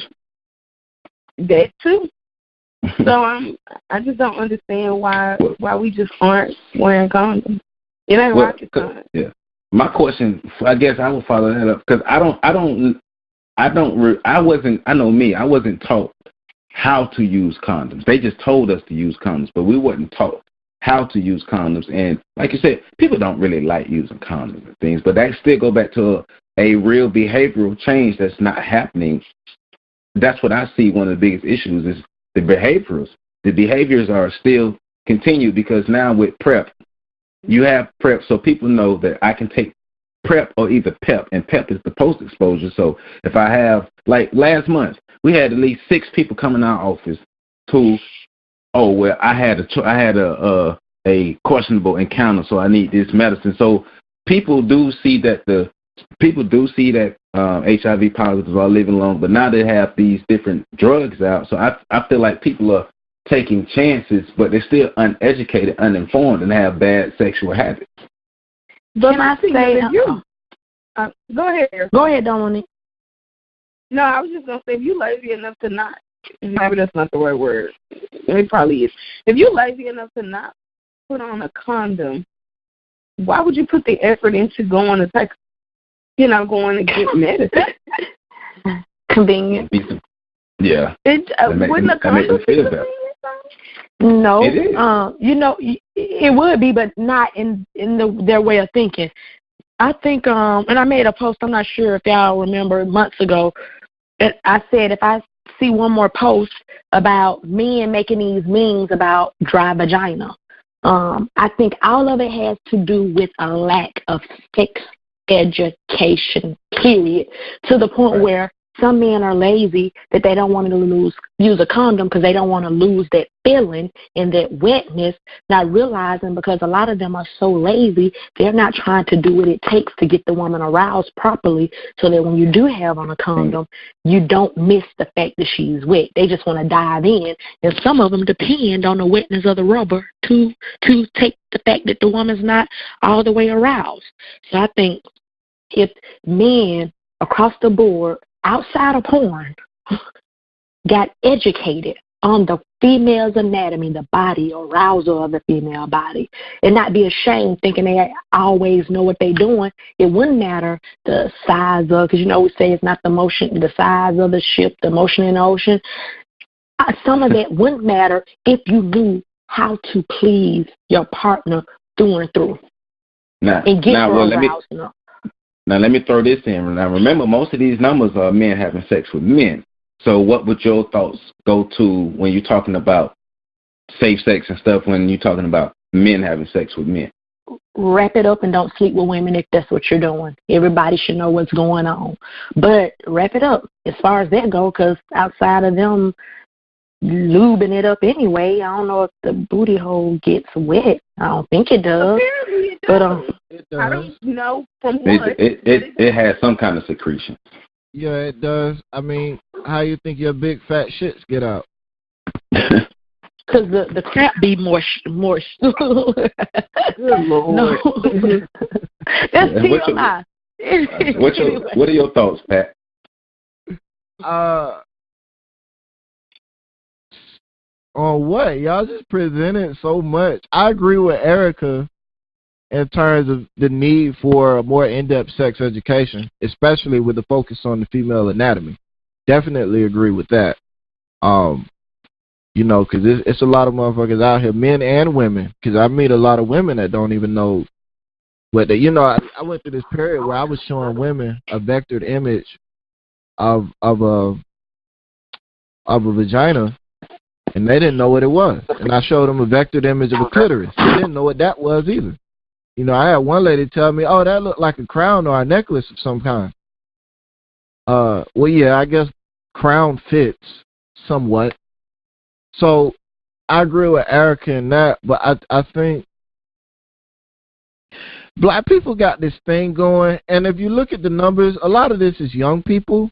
that too. So I just don't understand why we just aren't wearing condoms. It ain't rocket science. Yeah. My question, I guess I will follow that up because I wasn't taught how to use condoms. They just told us to use condoms, but we wasn't taught how to use condoms. And like you said, people don't really like using condoms and things, but that still go back to a real behavioral change that's not happening. That's what I see one of the biggest issues is the behaviors. The behaviors are still continued because now with PrEP, you have PrEP, so people know that I can take PrEP or either PEP, and PEP is the post-exposure. So if I have, like last month, we had at least 6 people come in our office who, I had a questionable encounter, so I need this medicine. So people do see that HIV positives are living long, but now they have these different drugs out. So I feel like people are taking chances, but they're still uneducated, uninformed, and have bad sexual habits. Can I say, go ahead. Go ahead, Dominique. No, I was just going to say, if you're lazy enough to not, maybe that's not the right word. It probably is. If you're lazy enough to not put on a condom, why would you put the effort into going to get medicine? Convenient. Yeah. Wouldn't a condom be convenient? No. It would be, but not in their way of thinking. I think, and I made a post, I'm not sure if y'all remember months ago, that I said if I see one more post about men making these memes about dry vagina, I think all of it has to do with a lack of sex education, period, to the point where some men are lazy that they don't want to use a condom because they don't want to lose that feeling and that wetness, not realizing because a lot of them are so lazy, they're not trying to do what it takes to get the woman aroused properly so that when you do have on a condom, you don't miss the fact that she's wet. They just want to dive in. And some of them depend on the wetness of the rubber to take the fact that the woman's not all the way aroused. So I think if men across the board outside of porn got educated on the female's anatomy, the body, arousal of the female body, and not be ashamed thinking they always know what they're doing, it wouldn't matter the size of, because we say it's not the size of the ship, the motion in the ocean. Some of that wouldn't matter if you knew how to please your partner through and through. And get her aroused. Now, let me throw this in. Now, remember, most of these numbers are men having sex with men. So what would your thoughts go to when you're talking about safe sex and stuff, when you're talking about men having sex with men? Wrap it up and don't sleep with women if that's what you're doing. Everybody should know what's going on. But wrap it up as far as that goes, because outside of them lubing it up anyway, I don't know if the booty hole gets wet. I don't think it does. Apparently it does. But It does. I don't know from what. It has some kind of secretion. Yeah, it does. I mean, how you think your big fat shits get out? because the crap be more. Good Lord. No, that's TMI. What are your thoughts, Pat? On what? Y'all just presented so much. I agree with Erica in terms of the need for a more in-depth sex education, especially with the focus on the female anatomy. Definitely agree with that. You know, because it's a lot of motherfuckers out here, men and women, because I meet a lot of women that don't even know what they, you know, I went through this period where I was showing women a vectored image of a vagina, and they didn't know what it was. And I showed them a vectored image of a clitoris. They didn't know what that was either. You know, I had one lady tell me, oh, that looked like a crown or a necklace of some kind. Well, yeah, I guess crown fits somewhat. So I agree with Erica in that, but I think black people got this thing going, and if you look at the numbers, a lot of this is young people,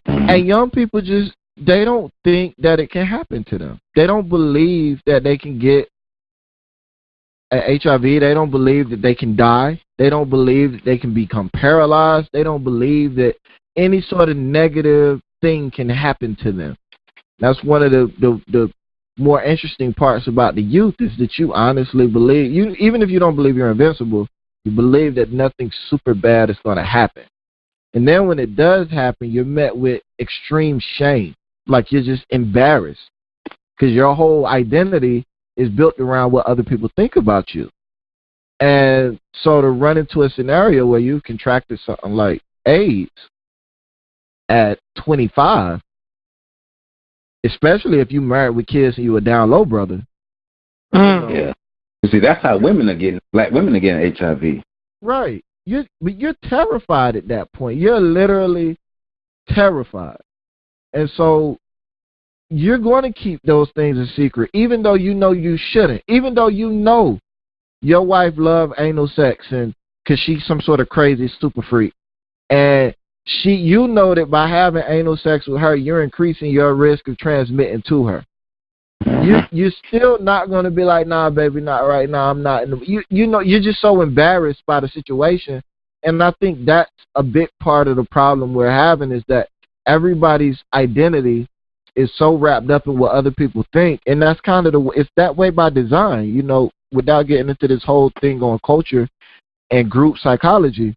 and young people just, they don't think that it can happen to them. They don't believe that they can get HIV. They don't believe that they can die. They don't believe that they can become paralyzed. They don't believe that any sort of negative thing can happen to them. That's one of the more interesting parts about the youth, is that you honestly believe, you even if you don't believe you're invincible, you believe that nothing super bad is going to happen. And then when it does happen, you're met with extreme shame. Like you're just embarrassed because your whole identity is built around what other people think about you. And so to run into a scenario where you've contracted something like AIDS at 25, especially if you married with kids and you a down low brother. Yeah. You see, that's how women are getting, black women are getting HIV. Right. You're terrified at that point. You're literally terrified. And so you're going to keep those things a secret, even though you know you shouldn't, even though you know your wife loves anal sex and because she's some sort of crazy super freak. And you know that by having anal sex with her, you're increasing your risk of transmitting to her. You're still not going to be like, nah, baby, not right now. I'm not. You know, you're just so embarrassed by the situation. And I think that's a big part of the problem we're having, is that everybody's identity is so wrapped up in what other people think. And that's kind of it's that way by design, you know, without getting into this whole thing on culture and group psychology.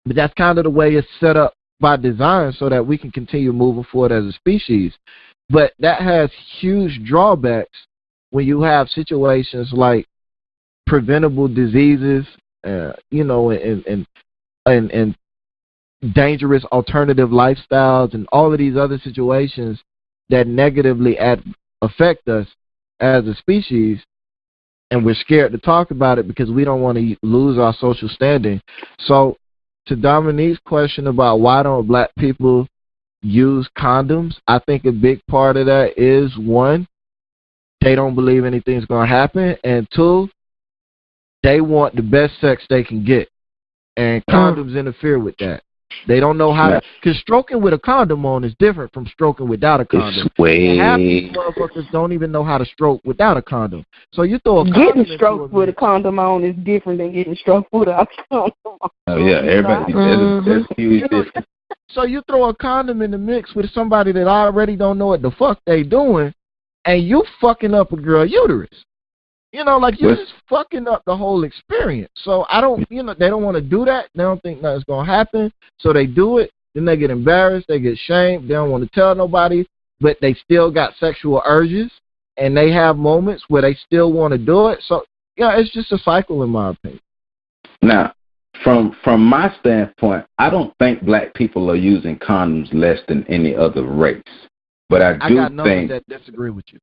But that's kind of the way it's set up by design so that we can continue moving forward as a species. But that has huge drawbacks when you have situations like preventable diseases, you know, and dangerous alternative lifestyles and all of these other situations that negatively affect us as a species. And we're scared to talk about it because we don't want to lose our social standing. So to Dominique's question about why don't black people use condoms, I think a big part of that is, one, they don't believe anything's going to happen, and two, they want the best sex they can get, and condoms interfere with that. They don't know how to, because stroking with a condom on is different from stroking without a condom. And half these motherfuckers don't even know how to stroke without a condom. So you throw a condom. Getting stroked with a condom on is different than getting stroked without a condom on. Oh yeah, everybody. That's huge. So you throw a condom in the mix with somebody that already don't know what the fuck they doing, and you fucking up a girl uterus. You know, like you're just fucking up the whole experience. So I don't, you know, they don't want to do that. They don't think nothing's going to happen. So they do it. Then they get embarrassed. They get shamed. They don't want to tell nobody, but they still got sexual urges, and they have moments where they still want to do it. So, yeah, it's just a cycle in my opinion. Now, from my standpoint, I don't think black people are using condoms less than any other race. But I got numbers think that disagree with you.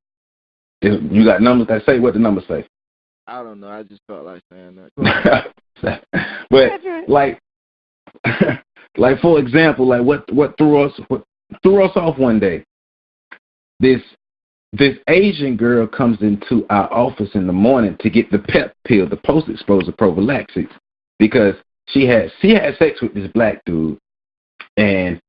You got numbers that say what the numbers say. I don't know. I just felt like saying that. But like for example, like what threw us off one day. This Asian girl comes into our office in the morning to get the PEP pill, the post-exposure prophylaxis, because she had sex with this black dude, and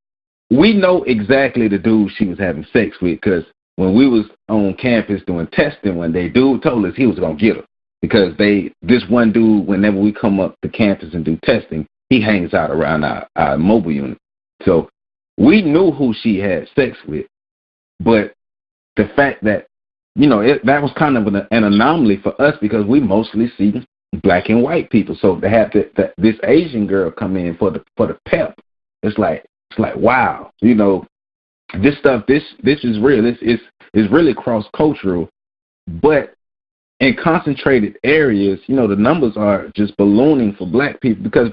we know exactly the dude she was having sex with, because when we was on campus doing testing one day, dude told us he was gonna get her, because this one dude, whenever we come up to campus and do testing, he hangs out around our mobile unit. So we knew who she had sex with, but the fact that, that was kind of an anomaly for us, because we mostly see black and white people. So to have this Asian girl come in for the PEP, it's like wow, this stuff, this is real. It's really cross cultural, but in concentrated areas, the numbers are just ballooning for black people, because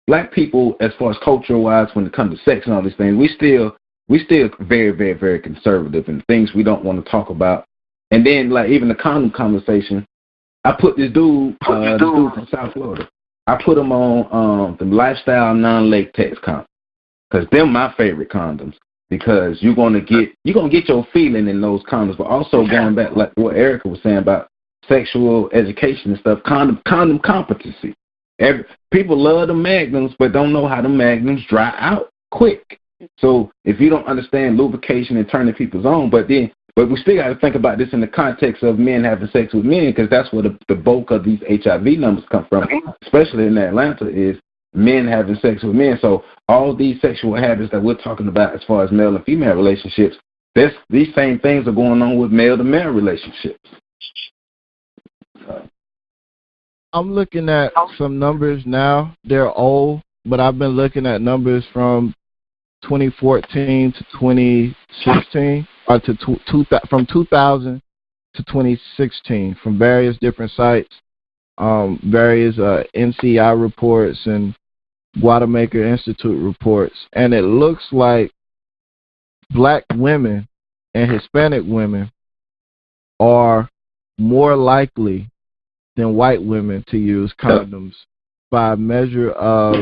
black people, as far as cultural wise, when it comes to sex and all these things, we still very, very, very conservative, and things we don't want to talk about. And then, like, even the condom conversation, I put this dude from South Florida, I put him on the lifestyle non-latex condoms, because they're my favorite condoms, because you're gonna get your feeling in those condoms. But also going back, like what Erica was saying about sexual education and stuff, condom competency. People love the magnums, but don't know how the magnums dry out quick. So if you don't understand lubrication and turning people's on, but we still got to think about this in the context of men having sex with men, because that's where the bulk of these HIV numbers come from, especially in Atlanta, is men having sex with men. So all these sexual habits that we're talking about as far as male and female relationships, these same things are going on with male to male relationships. I'm looking at some numbers now. They're old, but I've been looking at numbers from 2014 to 2016, or from 2000 to 2016, from various different sites, various NCI reports and Guadamaker Institute reports, and it looks like black women and Hispanic women are more likely than white women to use condoms by a measure of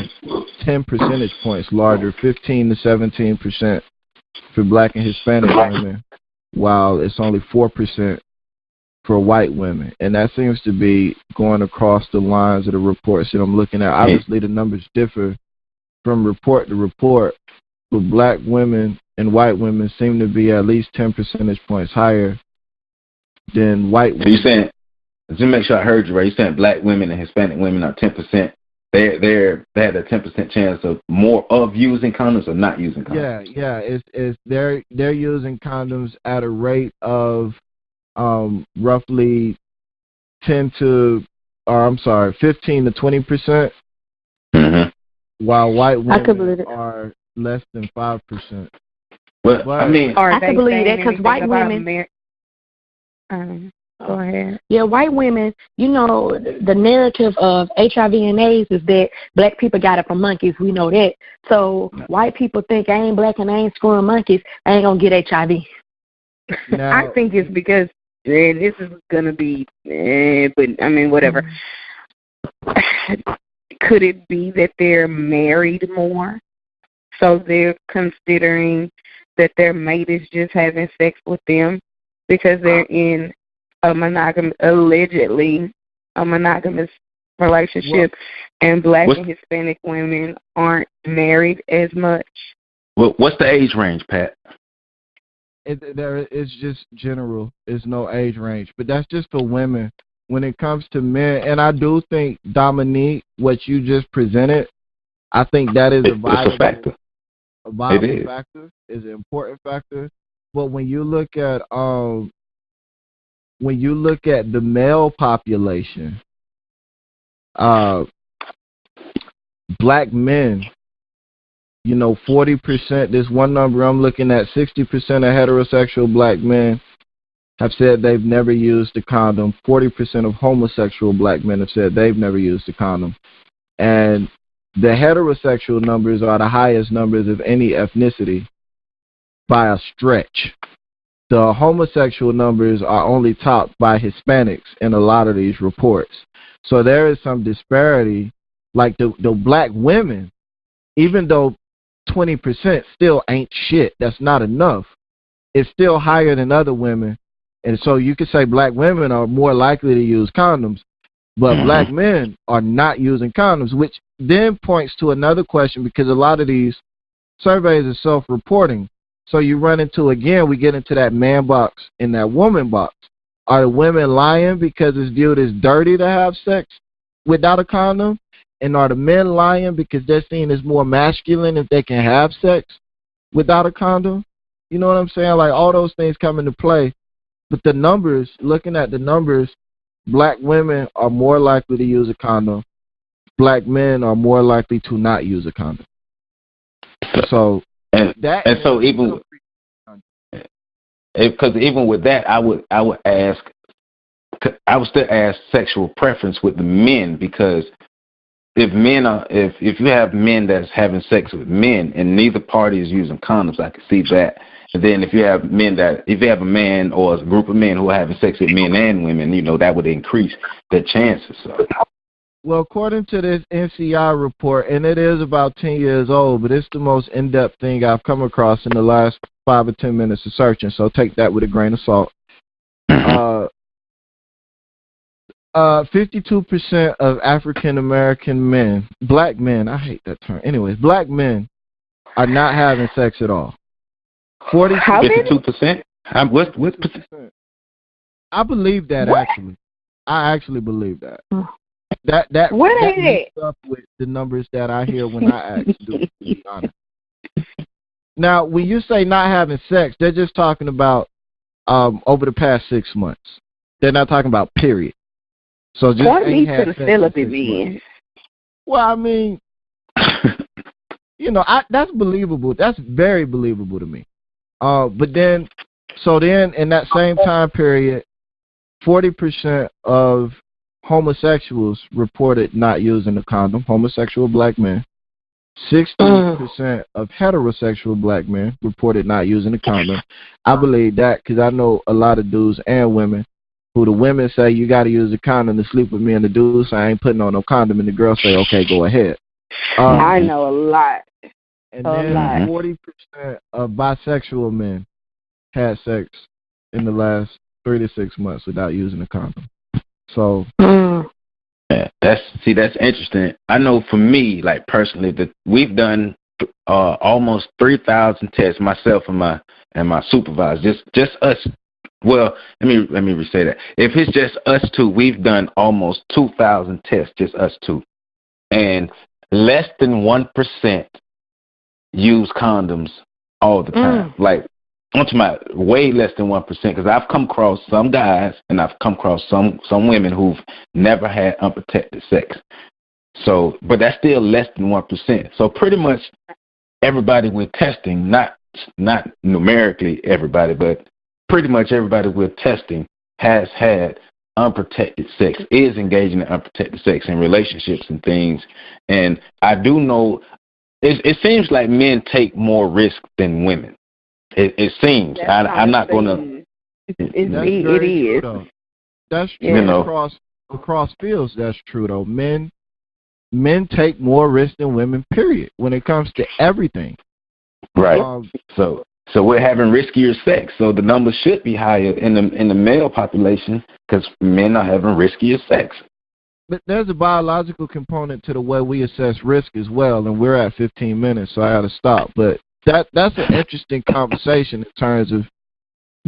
10 percentage points larger, 15 to 17% for black and Hispanic women, while it's only 4% for white women. And that seems to be going across the lines of the reports that I'm looking at. Obviously, the numbers differ from report to report, but black women and white women seem to be at least 10 percentage points higher than white women. Are you saying, just to make sure I heard you right, you're saying black women and Hispanic women are 10%? They had a 10% chance of more of using condoms or not using condoms. Yeah. They're using condoms at a rate of roughly 15 to 20%, while white women are less than 5%. Well, but, I mean, I can believe that, because white women. Go ahead. Yeah, white women, the narrative of HIV and AIDS is that black people got it from monkeys. We know that. So white people think I ain't black and I ain't screwing monkeys, I ain't going to get HIV. Now, I think it's because this is going to be, but I mean, whatever. Could it be that they're married more? So they're considering that their mate is just having sex with them because they're in allegedly a monogamous relationship, and black and Hispanic women aren't married as much. Well, what's the age range, Pat? It's just general. There's no age range, but that's just for women. When it comes to men, and I do think, Dominique, what you just presented, I think that is a viable factor. A viable factor is an important factor. But when you look at the male population, black men, 40%, there's one number I'm looking at, 60% of heterosexual black men have said they've never used a condom. 40% of homosexual black men have said they've never used a condom. And the heterosexual numbers are the highest numbers of any ethnicity by a stretch. The homosexual numbers are only topped by Hispanics in a lot of these reports. So there is some disparity. Like the black women, even though 20% still ain't shit, that's not enough, it's still higher than other women. And so you could say black women are more likely to use condoms, but black men are not using condoms, which then points to another question, because a lot of these surveys are self-reporting. So you run into, again, we get into that man box and that woman box. Are the women lying because it's viewed as dirty to have sex without a condom? And are the men lying because they're seen as more masculine if they can have sex without a condom? You know what I'm saying? Like, all those things come into play. But the numbers, looking at the numbers, black women are more likely to use a condom. Black men are more likely to not use a condom. So so even because even with that, I would still ask sexual preference with the men, because if you have men that's having sex with men and neither party is using condoms, I can see that. And then if you have a man or a group of men who are having sex with men and women, that would increase the chances. So. Well, according to this NCI report, and it is about 10 years old, but it's the most in-depth thing I've come across in the last 5 or 10 minutes of searching, so take that with a grain of salt. 52% of African-American men, black men, I hate that term. Anyways, black men are not having sex at all. 52%? What percent? I believe that, what? Actually. I actually believe that. That what that is it? Up with the numbers that I hear when I ask, to be honest. Now, when you say not having sex, they're just talking about over the past 6 months. They're not talking about period. So just point me to the celibate men. Well, I mean, that's believable. That's very believable to me. But then in that same time period, 40% of homosexuals reported not using a condom, homosexual black men. 60% of heterosexual black men reported not using a condom. I believe that because I know a lot of dudes and women who the women say you got to use a condom to sleep with me, and the dudes say I ain't putting on no condom, and the girls say, okay, go ahead. I know a lot. And then 40% of bisexual men had sex in the last 3 to 6 months without using a condom. So that's interesting. I know for me, like personally, that we've done almost 3,000 tests, myself and my supervisor, just us. Well, let me re-say that. If it's just us two, we've done almost 2,000 tests, just us two, and less than 1% use condoms all the time. Like, I'm talking about way less than 1%, because I've come across some guys and I've come across some women who've never had unprotected sex. So, but that's still less than 1%. So pretty much everybody we're testing, not numerically everybody, but pretty much everybody we're testing has had unprotected sex, is engaging in unprotected sex in relationships and things. And I do know it seems like men take more risk than women. It seems. I'm not going to. It is. True, that's true. Across fields, that's true though. Men take more risk than women. Period. When it comes to everything. Right. So we're having riskier sex. So the numbers should be higher in the male population because men are having riskier sex. But there's a biological component to the way we assess risk as well, and we're at 15 minutes, so I got to stop. But that's an interesting conversation in terms of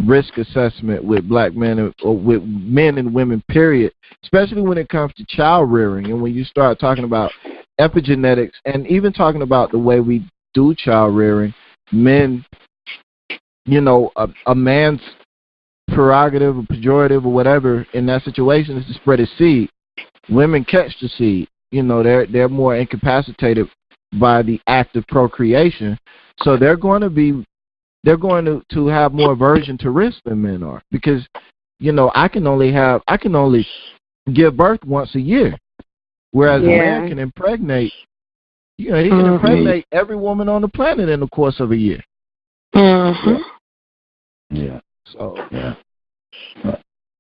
risk assessment with black men or with men and women, period, especially when it comes to child rearing. And when you start talking about epigenetics and even talking about the way we do child rearing, men, a man's prerogative or pejorative or whatever in that situation is to spread his seed. Women catch the seed. They're more incapacitated by the act of procreation, so they're going to have more aversion to risk than men are, because I can only give birth once a year, whereas a man can impregnate He can impregnate every woman on the planet in the course of a year. Yeah. So yeah.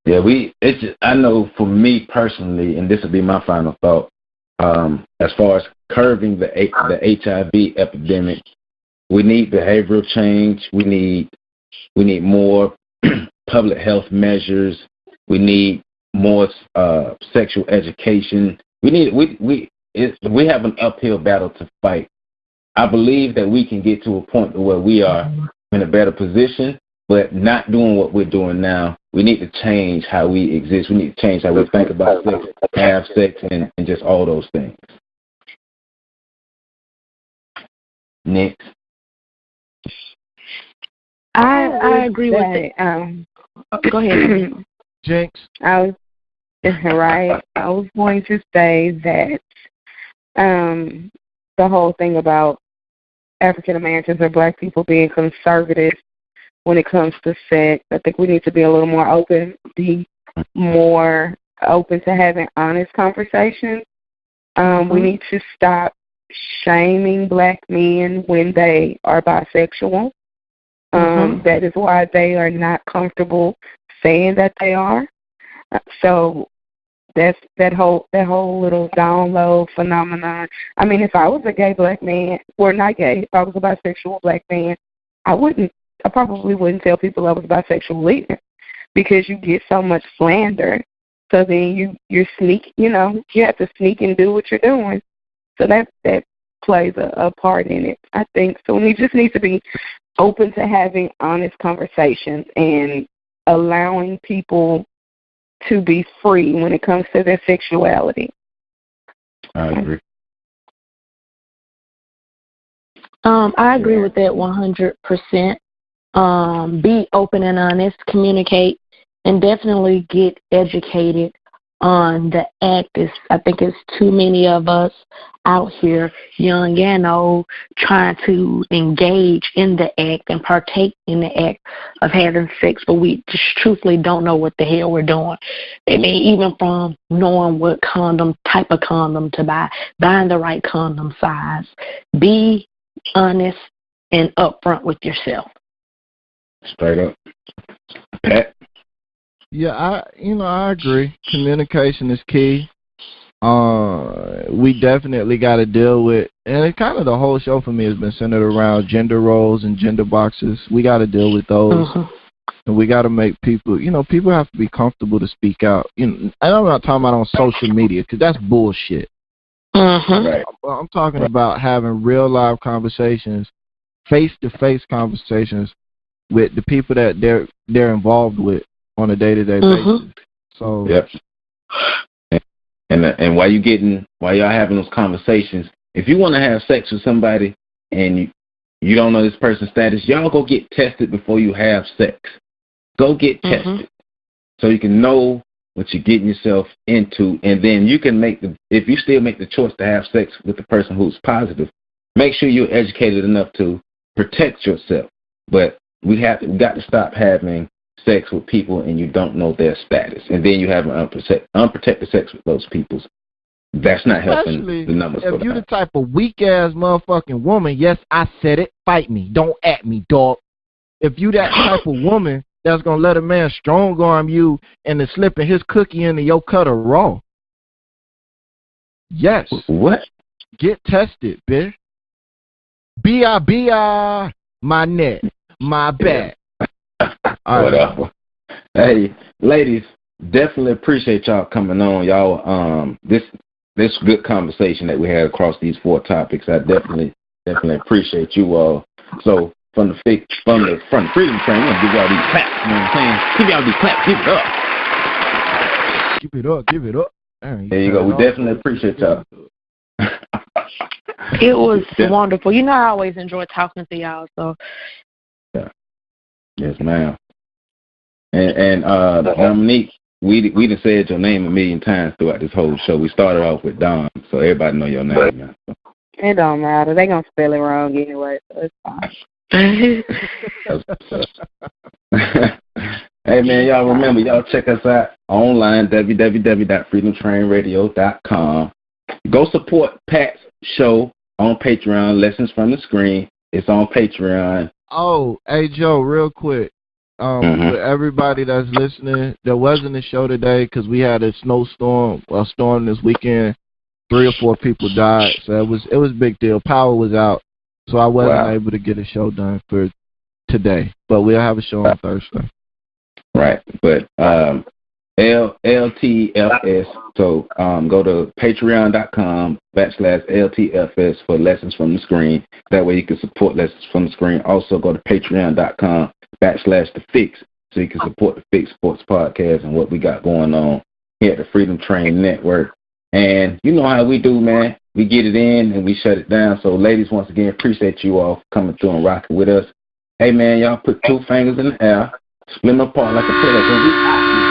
It's just, I know for me personally, and this will be my final thought, as far as curbing the HIV epidemic, we need behavioral change. We need more public health measures. We need more sexual education. We have an uphill battle to fight. I believe that we can get to a point where we are in a better position, but not doing what we're doing now. We need to change how we exist. We need to change how we think about sex, have sex, and just all those things. Next. I agree with it. Go ahead. Jinx. I was going to say that the whole thing about African Americans or Black people being conservative when it comes to sex, I think we need to be a little more open, be more open to having honest conversations. We need to stop shaming Black men when they are bisexual. That is why they are not comfortable saying that they are. So that's that whole little down low phenomenon. I mean, if I was a gay Black man, or not gay, if I was a bisexual Black man, I probably wouldn't tell people I was bisexual either, because you get so much slander. So then you sneak, you have to sneak and do what you're doing. So that plays a part in it, I think. So we just need to be open to having honest conversations and allowing people to be free when it comes to their sexuality. I agree. I agree with that 100%. Be open and honest, communicate, and definitely get educated on the act. I think it's too many of us out here, young and old, trying to engage in the act and partake in the act of having sex, but we just truthfully don't know what the hell we're doing. I mean, even from knowing what type of condom to buy, buying the right condom size. Be honest and upfront with yourself. Straight up. Pat? Yeah, I agree. Communication is key. We definitely got to deal with, and it kind of the whole show for me has been centered around gender roles and gender boxes. We got to deal with those, and we got to make people, people have to be comfortable to speak out. And I'm not talking about on social media, because that's bullshit. Right. I'm talking about having real live conversations, face-to-face conversations with the people that they're involved with on a day-to-day basis. So yep. And while y'all having those conversations, if you want to have sex with somebody and you don't know this person's status, y'all go get tested before you have sex. Go get tested so you can know what you're getting yourself into, and then you can if you still make the choice to have sex with the person who's positive, make sure you're educated enough to protect yourself. But we got to stop having sex with people and you don't know their status, and then you have an unprotected sex with those people. That's not helping especially the numbers. If you're the type of weak ass motherfucking woman, yes, I said it, fight me, don't at me, dog. If you that type of woman that's gonna let a man strong arm you and then slipping his cookie into your cutter raw, yes, what? Get tested, bitch. B.I. my neck, my back. Whatever. Hey, ladies, definitely appreciate y'all coming on. Y'all, this good conversation that we had across these 4 topics. I definitely appreciate you all. So from the Freedom Train, I'm gonna give y'all these claps. You know what I'm saying? Give y'all these claps. Give it up. Give it up. There you go. We definitely appreciate y'all. It was wonderful. I always enjoy talking to y'all. So. Yeah. Yes, ma'am. And Dominique, we done said your name a million times throughout this whole show. We started off with Dom, so everybody know your name now. So. It don't matter. They gonna spell it wrong anyway, so it's fine. Hey man, y'all remember, y'all check us out online, www.freedomtrainradio.com. Go support Pat's show on Patreon, Lessons from the Screen. It's on Patreon. Oh, hey, Joe, real quick. For everybody that's listening, there wasn't a show today because we had a snowstorm, a storm this weekend. 3 or 4 people died, so it was a big deal. Power was out, so I wasn't able to get a show done for today. But we'll have a show on Thursday. Right, but LTFS. So go to patreon.com/LTFS for Lessons from the Screen. That way you can support Lessons from the Screen. Also go to patreon.com/The Fix so you can support the Fix Sports Podcast and what we got going on here at the Freedom Train Network. And you know how we do, man. We get it in and we shut it down. So ladies, once again, appreciate you all for coming through and rocking with us. Hey, man, y'all put 2 fingers in the air, split them apart like a pillow, because we out here.